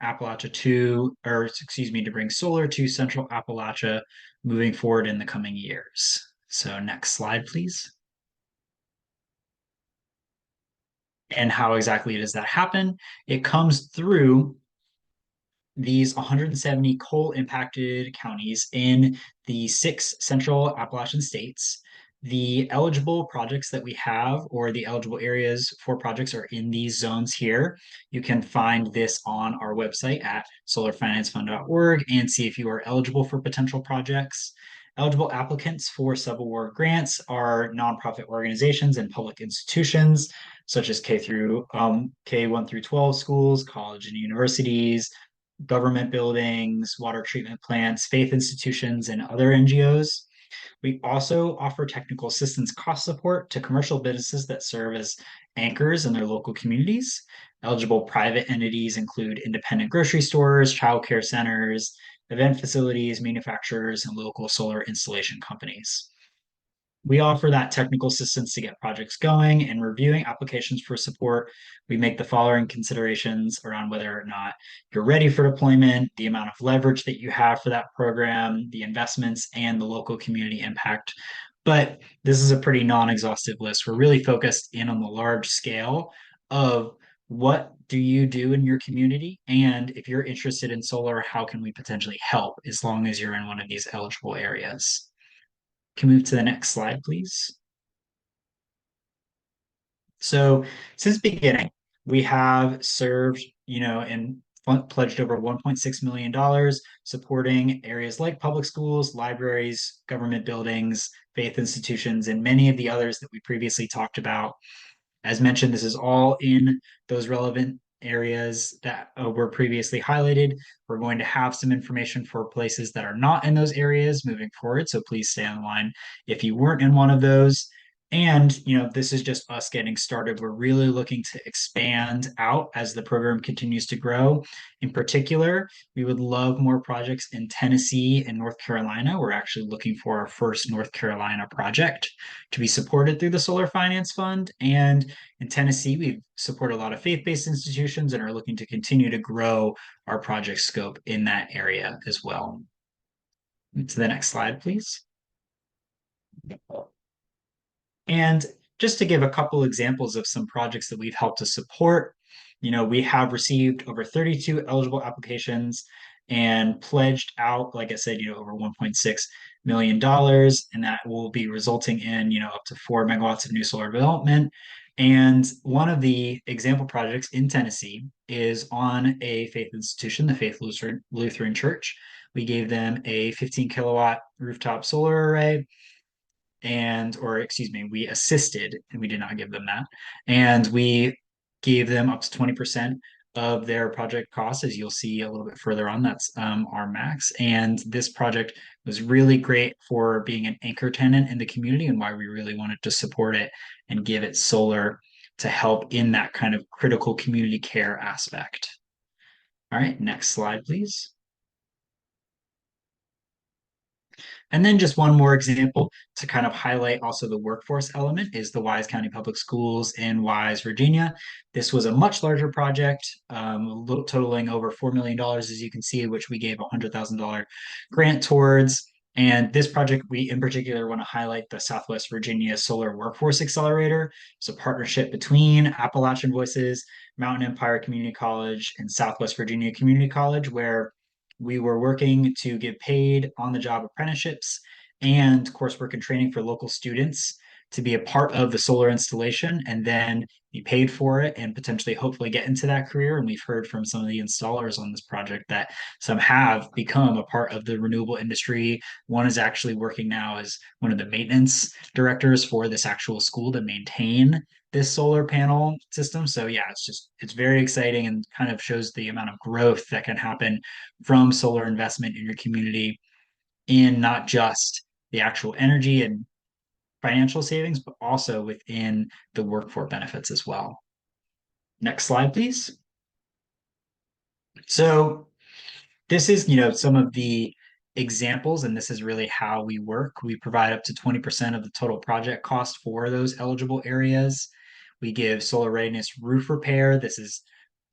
to bring solar to Central Appalachia moving forward in the coming years. So next slide, please. And how exactly does that happen? It comes through these 170 coal impacted counties in the 6 Central Appalachian states. The eligible projects that we have, or the eligible areas for projects, are in these zones here. You can find this on our website at solarfinancefund.org and see if you are eligible for potential projects. Eligible applicants for sub-award grants are nonprofit organizations and public institutions, such as K1 through 12 schools, college and universities, government buildings, water treatment plants, faith institutions, and other NGOs. We also offer technical assistance cost support to commercial businesses that serve as anchors in their local communities. Eligible private entities include independent grocery stores, childcare centers, event facilities, manufacturers, and local solar installation companies. We offer that technical assistance to get projects going, and reviewing applications for support, we make the following considerations around whether or not you're ready for deployment, the amount of leverage that you have for that program, the investments, and the local community impact. But this is a pretty non-exhaustive list. We're really focused in on the large scale of what do you do in your community, and if you're interested in solar, how can we potentially help, as long as you're in one of these eligible areas. Can we move to the next slide, please? So since beginning, we have served, in pledged over $1.6 million, supporting areas like public schools, libraries, government buildings, faith institutions, and many of the others that we previously talked about. As mentioned, this is all in those relevant areas that were previously highlighted. We're going to have some information for places that are not in those areas moving forward, so please stay on the line if you weren't in one of those. And, this is just us getting started. We're really looking to expand out as the program continues to grow. In particular, we would love more projects in Tennessee and North Carolina. We're actually looking for our first North Carolina project to be supported through the Solar Finance Fund. And in Tennessee, we support a lot of faith-based institutions and are looking to continue to grow our project scope in that area as well. To the next slide, please. And just to give a couple examples of some projects that we've helped to support, we have received over 32 eligible applications and pledged out, like I said, over $1.6 million, and that will be resulting in, up to 4 megawatts of new solar development. And one of the example projects in Tennessee is on a faith institution, the Faith Lutheran Church. We gave them a 15 kilowatt rooftop solar array, we assisted, and we did not give them that. And we gave them up to 20% of their project costs, as you'll see a little bit further on. That's our max. And this project was really great for being an anchor tenant in the community, and why we really wanted to support it and give it solar to help in that kind of critical community care aspect. All right, next slide, please. And then just one more example to kind of highlight also the workforce element is the Wise County Public Schools in Wise, Virginia. This was a much larger project, totaling over $4 million, as you can see, which we gave a $100,000 grant towards. And this project, we in particular want to highlight the Southwest Virginia Solar Workforce Accelerator. It's a partnership between Appalachian Voices, Mountain Empire Community College, and Southwest Virginia Community College, where we were working to give paid on-the-job apprenticeships and coursework and training for local students to be a part of the solar installation and then be paid for it and potentially hopefully get into that career. And we've heard from some of the installers on this project that some have become a part of the renewable industry. One is actually working now as one of the maintenance directors for this actual school to maintain this solar panel system. So yeah, it's very exciting and kind of shows the amount of growth that can happen from solar investment in your community, in not just the actual energy and financial savings, but also within the workforce benefits as well. Next slide, please. So this is, some of the examples, and this is really how we work. We provide up to 20% of the total project cost for those eligible areas. We give solar readiness roof repair. This is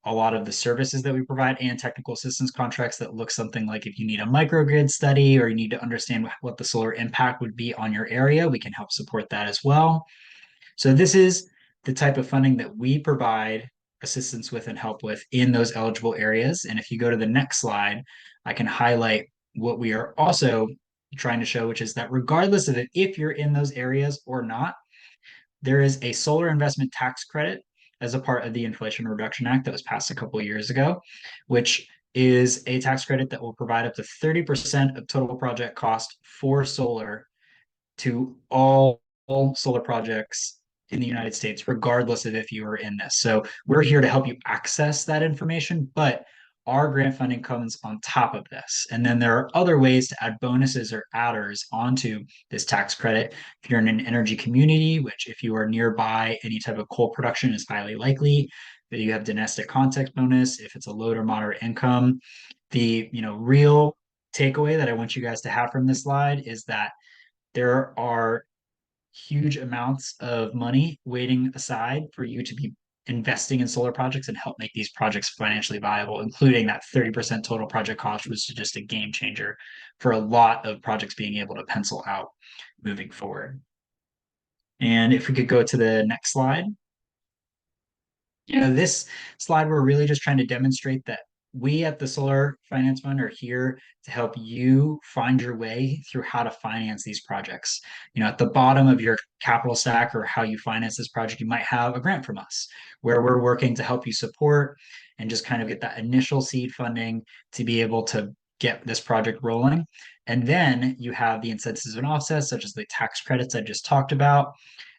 a lot of the services that we provide, and technical assistance contracts that look something like if you need a microgrid study or you need to understand what the solar impact would be on your area, we can help support that as well. So this is the type of funding that we provide assistance with and help with in those eligible areas. And if you go to the next slide, I can highlight what we are also trying to show, which is that regardless of if you're in those areas or not, there is a solar investment tax credit as a part of the Inflation Reduction Act that was passed a couple of years ago, which is a tax credit that will provide up to 30% of total project cost for solar to all solar projects in the United States, regardless of if you are in this. So we're here to help you access that information, but our grant funding comes on top of this. And then there are other ways to add bonuses or adders onto this tax credit. If you're in an energy community, which if you are nearby any type of coal production is highly likely that you have domestic context bonus. If it's a low to moderate income, the real takeaway that I want you guys to have from this slide is that there are huge amounts of money waiting aside for you to be investing in solar projects and help make these projects financially viable, including that 30% total project cost, which is just a game changer for a lot of projects being able to pencil out moving forward. And if we could go to the next slide. This slide, we're really just trying to demonstrate that we at the Solar Finance Fund are here to help you find your way through how to finance these projects. At the bottom of your capital stack or how you finance this project, you might have a grant from us where we're working to help you support and just kind of get that initial seed funding to be able to get this project rolling. And then you have the incentives and offsets, such as the tax credits I just talked about.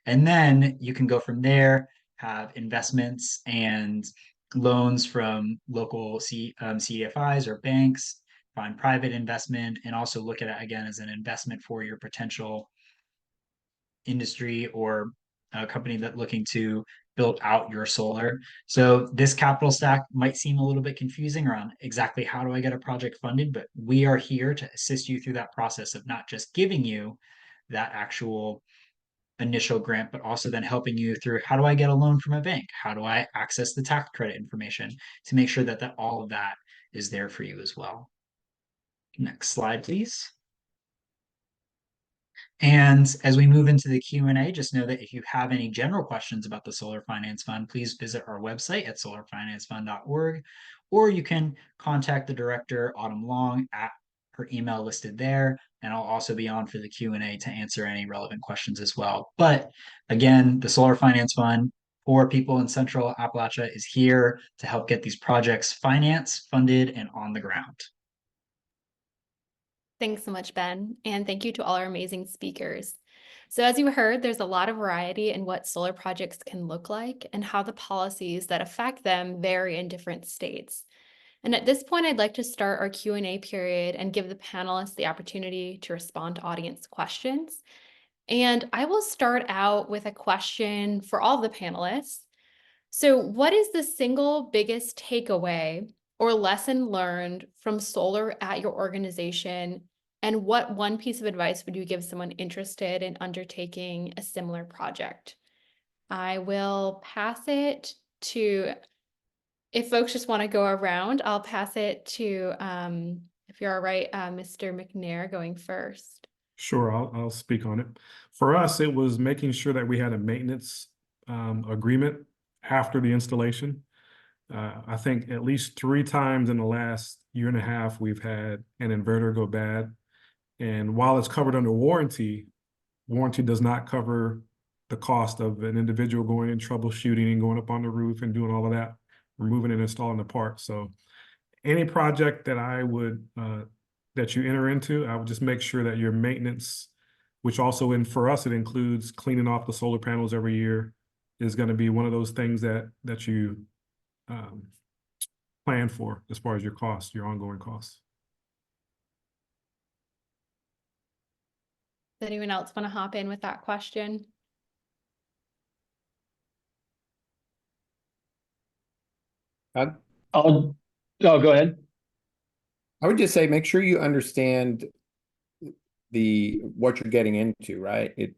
And then you can go from there, have investments and loans from local CDFIs or banks, find private investment, and also look at it again as an investment for your potential industry or a company that looking to build out your solar. So this capital stack might seem a little bit confusing around exactly how do I get a project funded, but we are here to assist you through that process of not just giving you that actual initial grant, but also then helping you through how do I get a loan from a bank? How do I access the tax credit information to make sure that all of that is there for you as well. Next slide, please. And as we move into the Q&A, just know that if you have any general questions about the Solar Finance Fund, please visit our website at solarfinancefund.org, or you can contact the director, Autumn Long, at her email listed there, and I'll also be on for the Q&A to answer any relevant questions as well. But again, the Solar Finance Fund for people in Central Appalachia is here to help get these projects financed, funded, and on the ground. Thanks so much, Ben, and thank you to all our amazing speakers. So as you heard, there's a lot of variety in what solar projects can look like and how the policies that affect them vary in different states. And at this point, I'd like to start our Q&A period and give the panelists the opportunity to respond to audience questions. And I will start out with a question for all of the panelists. So what is the single biggest takeaway or lesson learned from solar at your organization? And what one piece of advice would you give someone interested in undertaking a similar project? I will pass it to, if folks just want to go around, I'll pass it to, if you're all right, Mr. McNair going first. Sure, I'll speak on it. For us, it was making sure that we had a maintenance agreement after the installation. I think at least 3 times in the last year and a half, we've had an inverter go bad. And while it's covered under warranty, warranty does not cover the cost of an individual going and troubleshooting and going up on the roof and doing all of that, removing and installing the parts. So any project that I would, that you enter into, I would just make sure that your maintenance, which also for us, it includes cleaning off the solar panels every year, is going to be one of those things that you plan for as far as your costs, your ongoing costs. Does anyone else want to hop in with that question? Oh, go ahead. I would just say, make sure you understand what you're getting into, right? It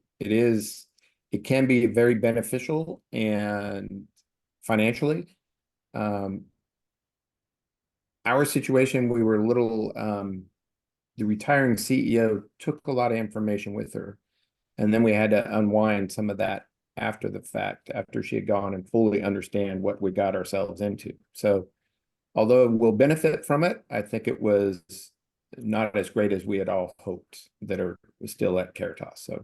can be very beneficial and financially. Our situation, we were a little, the retiring CEO took a lot of information with her, and then we had to unwind some of that after the fact, after she had gone and fully understand what we got ourselves into. So although we'll benefit from it, I think it was not as great as we had all hoped that are still at Caritas. So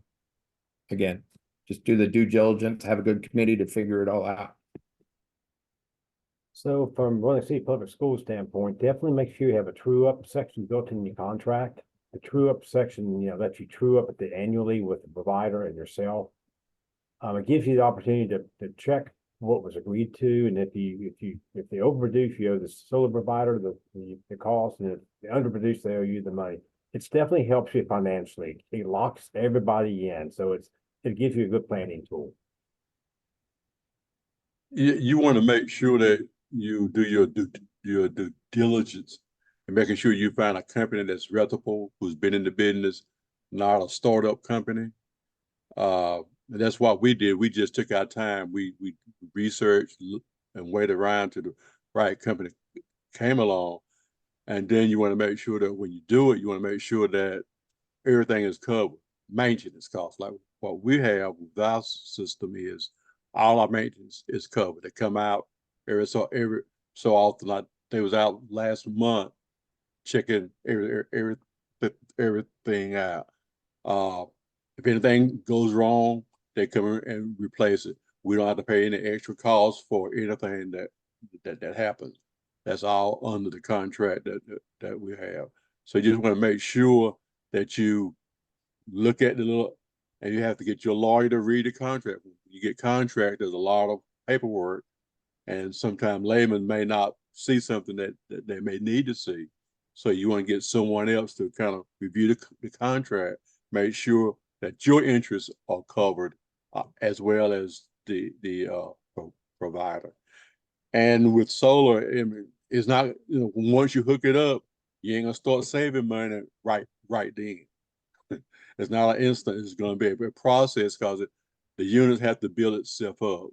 again, just do the due diligence, have a good committee to figure it all out. So from Roanoke City Public Schools standpoint, definitely make sure you have a true up section built in your contract. The true up section, lets you true up annually with the provider and yourself. It gives you the opportunity to check what was agreed to, and if they overproduce, you owe the solar provider the cost, and if they underproduce, they owe you the money. It's definitely helps you financially. It locks everybody in, so it gives you a good planning tool. You want to make sure that you do your due diligence and making sure you find a company that's reputable, who's been in the business, not a startup company. And that's what we did. We just took our time. We researched and waited around till the right company came along. And then you want to make sure that when you do it, you want to make sure that everything is covered. Maintenance costs, like what we have with our system, is all our maintenance is covered. They come out every so often. they was out last month checking everything out. If anything goes wrong, they come in and replace it. We don't have to pay any extra costs for anything that happens. That's all under the contract that we have. So you just want to make sure that you look at the little, and you have to get your lawyer to read the contract. When you get contract, there's a lot of paperwork, and sometimes laymen may not see something that they may need to see. So you want to get someone else to kind of review the contract, make sure that your interests are covered, as well as the provider. And with solar, I mean, it's not, you know, once you hook it up, you ain't gonna start saving money right then. It's not an instant. It's going to be a process because the units have to build itself up.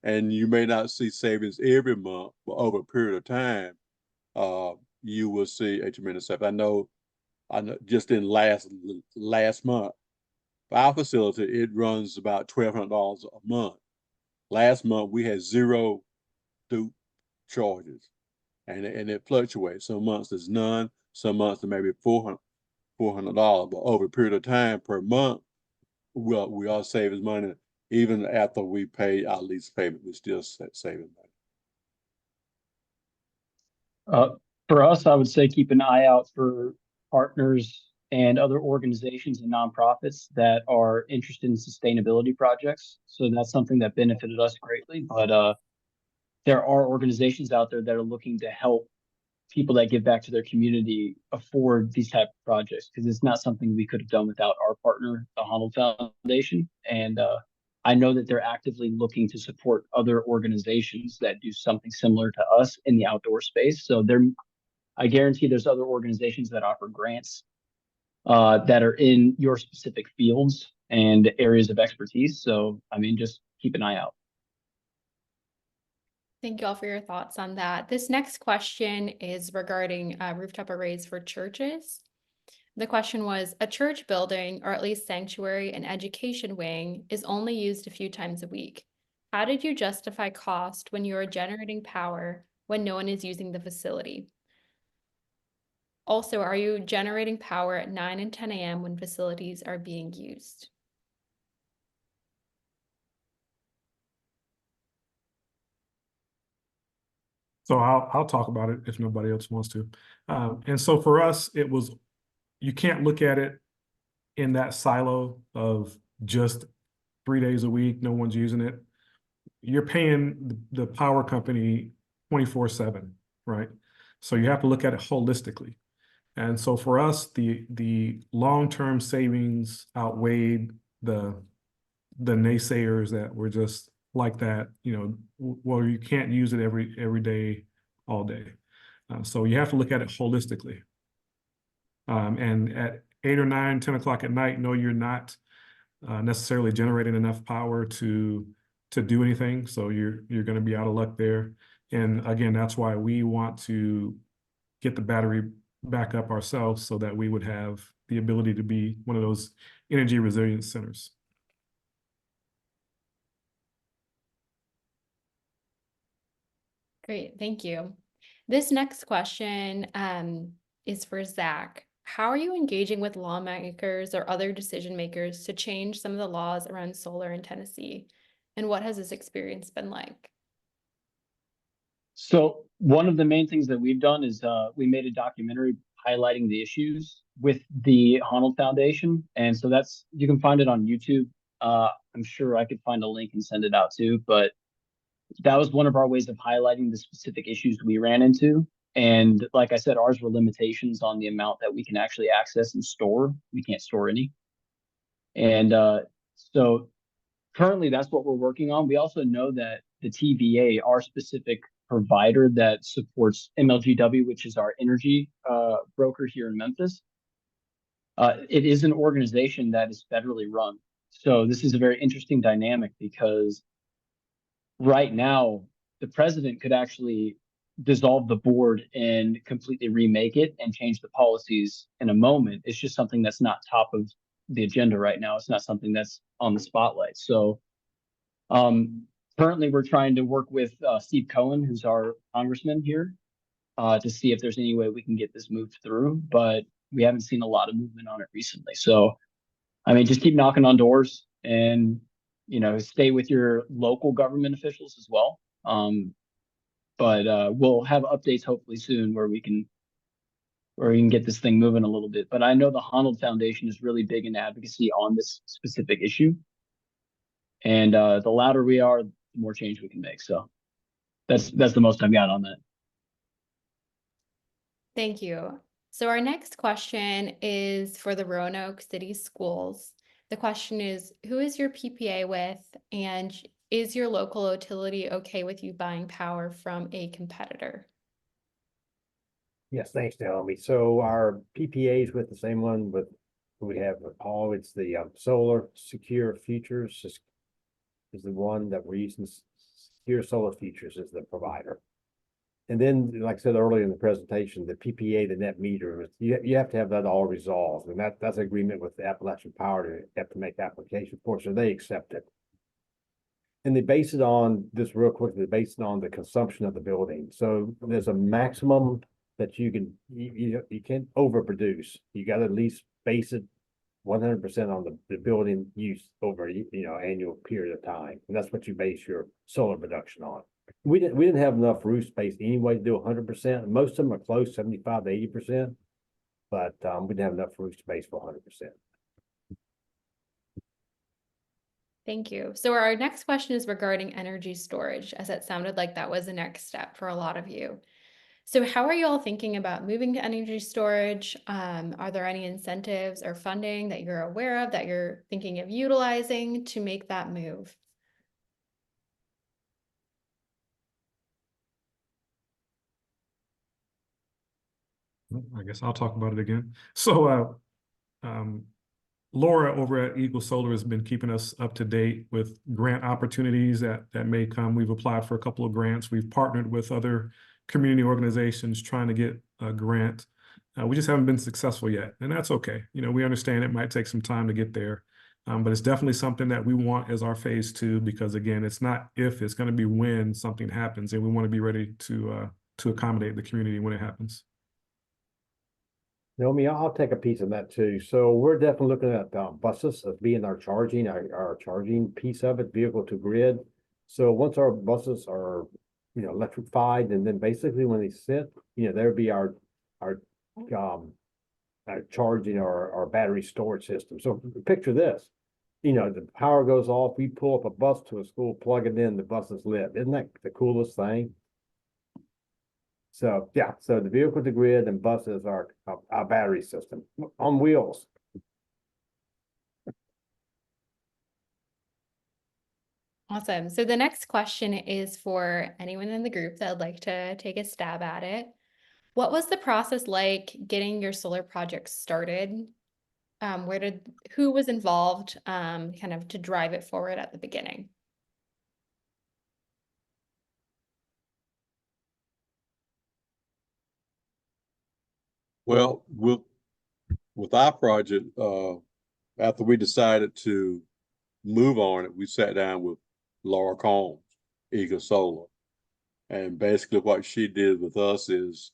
And you may not see savings every month, but over a period of time, you will see a tremendous savings. I know just in last month, for our facility, it runs about $1,200 a month. Last month, we had 0 dupe charges, and it fluctuates. Some months there's none, some months there may be $400, but over a period of time per month, we are saving money. Even after we pay our lease payment, we're still saving money. For us, I would say keep an eye out for partners and other organizations and nonprofits that are interested in sustainability projects. So that's something that benefited us greatly. But there are organizations out there that are looking to help people that give back to their community afford these type of projects, because it's not something we could have done without our partner, the Honnold Foundation. And I know that they're actively looking to support other organizations that do something similar to us in the outdoor space. So I guarantee there's other organizations that offer grants that are in your specific fields and areas of expertise. So, I mean, just keep an eye out. Thank you all for your thoughts on that. This next question is regarding rooftop arrays for churches. The question was, a church building, or at least sanctuary and education wing, is only used a few times a week. How did you justify cost when you are generating power when no one is using the facility? Also, are you generating power at 9 and 10 a.m. when facilities are being used? So I'll talk about it if nobody else wants to. And so for us, it was, you can't look at it in that silo of just 3 days a week, no one's using it. You're paying the power company 24/7, right? So you have to look at it holistically. And so for us, the long-term savings outweighed the naysayers that were just like that, you know, well, you can't use it every day, all day. So you have to look at it holistically. And at 8 or 9, 10 o'clock at night, no, you're not necessarily generating enough power to do anything. So you're going to be out of luck there. And again, that's why we want to get the battery back up ourselves so that we would have the ability to be one of those energy resilience centers. Great, thank you. This next question is for Zach. How are you engaging with lawmakers or other decision makers to change some of the laws around solar in Tennessee? And what has this experience been like? So one of the main things that we've done is we made a documentary highlighting the issues with the Honnold Foundation. And so you can find it on YouTube. I'm sure I could find a link and send it out too, but that was one of our ways of highlighting the specific issues we ran into. And like I said, ours were limitations on the amount that we can actually access and store. We can't store any. And so currently that's what we're working on. We also know that the TVA, our specific provider that supports MLGW, which is our energy broker here in Memphis, it is an organization that is federally run. So this is a very interesting dynamic because right now, the president could actually dissolve the board and completely remake it and change the policies in a moment. It's just something that's not top of the agenda right now. It's not something that's on the spotlight. So currently we're trying to work with Steve Cohen, who's our congressman here, to see if there's any way we can get this moved through, but we haven't seen a lot of movement on it recently. So, I mean, just keep knocking on doors and, stay with your local government officials as well. But we'll have updates hopefully soon where we can get this thing moving a little bit. But I know the Honnold Foundation is really big in advocacy on this specific issue. And the louder we are, the more change we can make. So that's the most I've got on that. Thank you. So our next question is for the Roanoke City Schools. The question is, who is your PPA with, and is your local utility okay with you buying power from a competitor? Yes, thanks, Naomi. So our PPAs with the same one we have with Paul. It's the Solar Secure Futures is the one that we're using. Secure Solar Futures is the provider. And then, like I said earlier in the presentation, the PPA, the net meter, you have to have that all resolved. And that's agreement with the Appalachian Power to have to make application for, so they accept it. And they base it on, this real quick, they base it on the consumption of the building. So there's a maximum that you can't overproduce. You got to at least base it 100% on the building use over, annual period of time. And that's what you base your solar production on. We didn't have enough roof space anyway to do 100%. Most of them are close, 75 to 80%, but we didn't have enough roof space for 100%. Thank you. So our next question is regarding energy storage, as it sounded like that was the next step for a lot of you. So how are you all thinking about moving to energy storage? Are there any incentives or funding that you're aware of that you're thinking of utilizing to make that move? I guess I'll talk about it again. So Laura over at Eagle Solar has been keeping us up to date with grant opportunities that may come. We've applied for a couple of grants. We've partnered with other community organizations trying to get a grant. We just haven't been successful yet, and that's okay. We understand it might take some time to get there, but it's definitely something that we want as our phase 2, because again, it's not if, it's going to be when something happens, and we want to be ready to accommodate the community when it happens. Naomi, I'll take a piece of that too. So we're definitely looking at buses as being our charging piece of it, vehicle to grid. So once our buses are, electrified, and then basically when they sit, there'll be our charging our battery storage system. So picture this, the power goes off, we pull up a bus to a school, plug it in, the bus is lit. Isn't that the coolest thing? So yeah, so the vehicle to grid and buses are our battery system on wheels. Awesome. So the next question is for anyone in the group that would like to take a stab at it. What was the process like getting your solar project started? Who was involved kind of to drive it forward at the beginning? Well, with our project, after we decided to move on it, we sat down with Laura Combs, Eagle Solar. And basically what she did with us is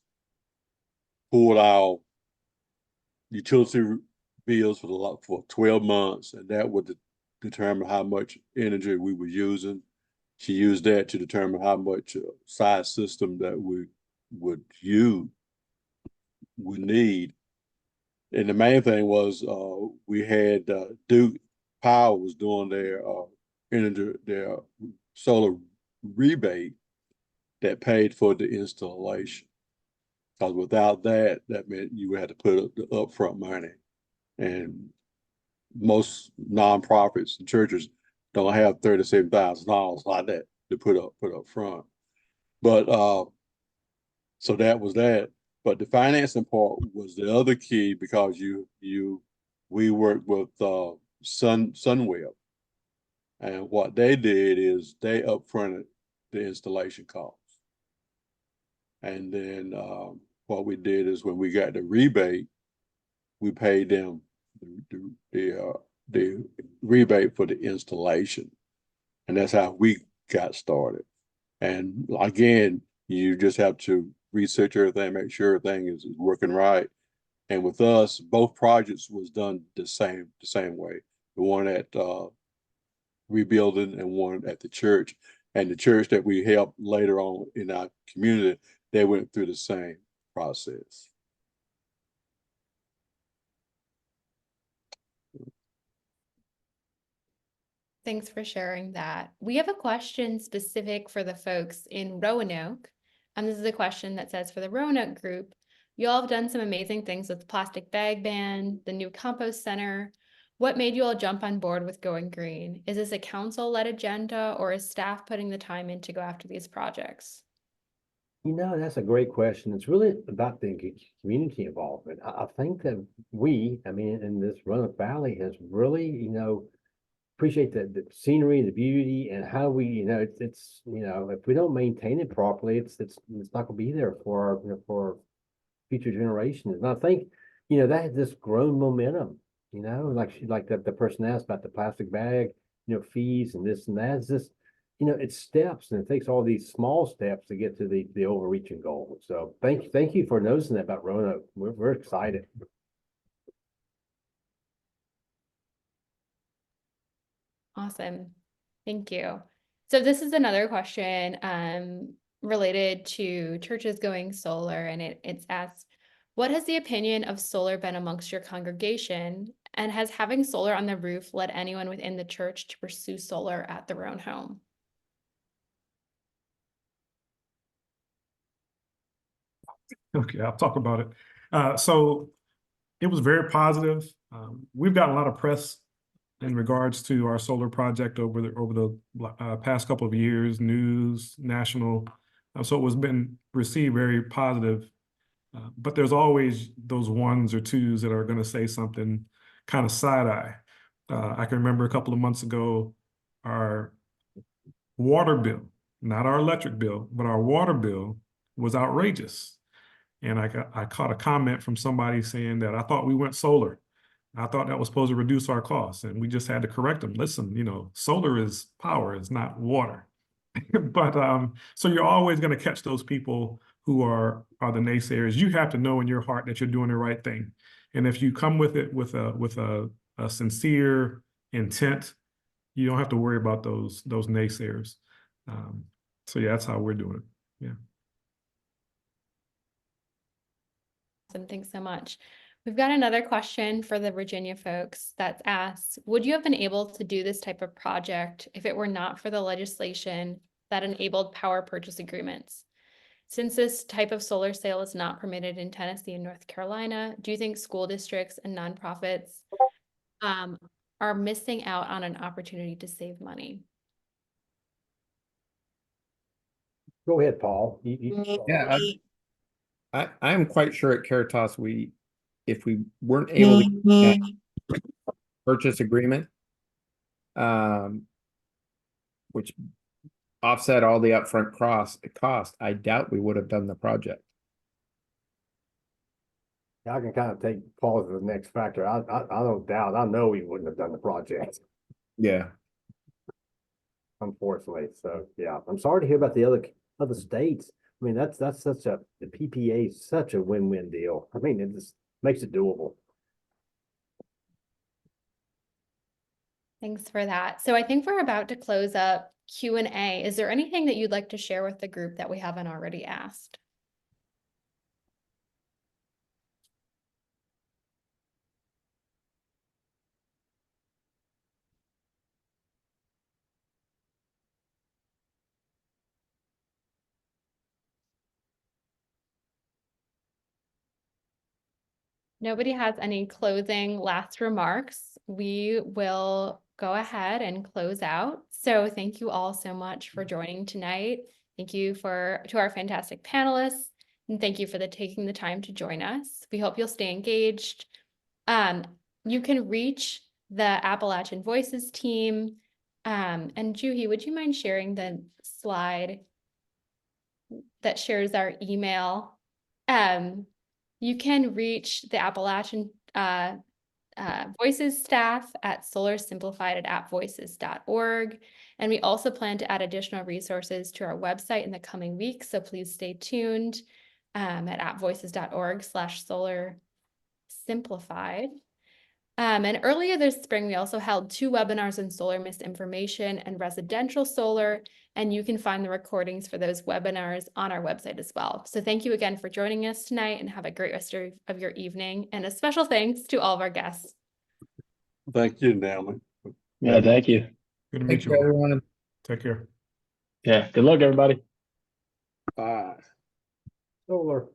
pulled our utility bills for 12 months, and that would determine how much energy we were using. She used that to determine how much size system that we would need. And the main thing was we had Duke Power was doing their energy, their solar rebate that paid for the installation. Because without that, that meant you had to put up the upfront money. And most nonprofits and churches don't have $37,000 like that to put up front. But so that was that. But the financing part was the other key, because we worked with Sunweb, and what they did is they upfronted the installation costs, and then what we did is when we got the rebate, we paid them the rebate for the installation, and that's how we got started. And again, you just have to research everything, make sure everything is working right. And with us, both projects was done the same way. The one at rebuilding and one at the church. And the church that we helped later on in our community, they went through the same process. Thanks for sharing that. We have a question specific for the folks in Roanoke. And this is a question that says, for the Roanoke group, you all have done some amazing things with the plastic bag ban, the new compost center. What made you all jump on board with going green? Is this a council-led agenda, or is staff putting the time in to go after these projects? You know, that's a great question. It's really about the community involvement. I think that I mean, in this Roanoke Valley has really, appreciate the scenery, the beauty, and how we, it's if we don't maintain it properly, it's not gonna be there for for future generations. And I think, that has this grown momentum, like the person asked about the plastic bag, fees and this and that. It's just, it's steps, and it takes all these small steps to get to the overreaching goal. So thank you for noticing that about Roanoke. We're excited. Awesome. Thank you. So this is another question related to churches going solar, and it's asked, what has the opinion of solar been amongst your congregation? And has having solar on the roof led anyone within the church to pursue solar at their own home? Okay, I'll talk about it. So it was very positive. We've got a lot of press in regards to our solar project over the past couple of years, news, national. So it was been received very positive. But there's always those ones or twos that are going to say something kind of side eye. I can remember a couple of months ago, our water bill, not our electric bill, but our water bill was outrageous. And I caught a comment from somebody saying that I thought we went solar. I thought that was supposed to reduce our costs, and we just had to correct them. Listen, solar is power, it's not water. But so you're always going to catch those people who are the naysayers. You have to know in your heart that you're doing the right thing, and if you come with it with a sincere intent, you don't have to worry about those naysayers. So yeah, that's how we're doing it. Yeah. Awesome. Thanks so much. We've got another question for the Virginia folks that's asked, would you have been able to do this type of project if it were not for the legislation that enabled power purchase agreements? Since this type of solar sale is not permitted in Tennessee and North Carolina, do you think school districts and nonprofits are missing out on an opportunity to save money? Go ahead, Paul. Yeah, I'm quite sure at Caritas, if we weren't able to get that purchase agreement, which offset all the upfront cost, I doubt we would have done the project. I can kind of take Paul as the next factor. I don't doubt. I know we wouldn't have done the project, Yeah. unfortunately. So yeah, I'm sorry to hear about the other states. I mean, that's the PPA is such a win-win deal. I mean, it just makes it doable. Thanks for that. So I think we're about to close up Q&A. Is there anything that you'd like to share with the group that we haven't already asked? Nobody has any closing last remarks. We will go ahead and close out. So thank you all so much for joining tonight. Thank you to our fantastic panelists, and thank you for taking the time to join us. We hope you'll stay engaged. You can reach the Appalachian Voices team. And Juhi, would you mind sharing the slide that shares our email? You can reach the Appalachian Voices staff at solarsimplified@appvoices.org. And we also plan to add additional resources to our website in the coming weeks, so please stay tuned. at appvoices.org/solar simplified. And earlier this spring, we also held 2 webinars on solar misinformation and residential solar, and you can find the recordings for those webinars on our website as well. So thank you again for joining us tonight, and have a great rest of your evening. And a special thanks to all of our guests. Thank you, Naomi. Yeah, thank you. Good to Thank meet you, you all. everyone. Take care. Yeah, good luck, everybody. Bye. Solar.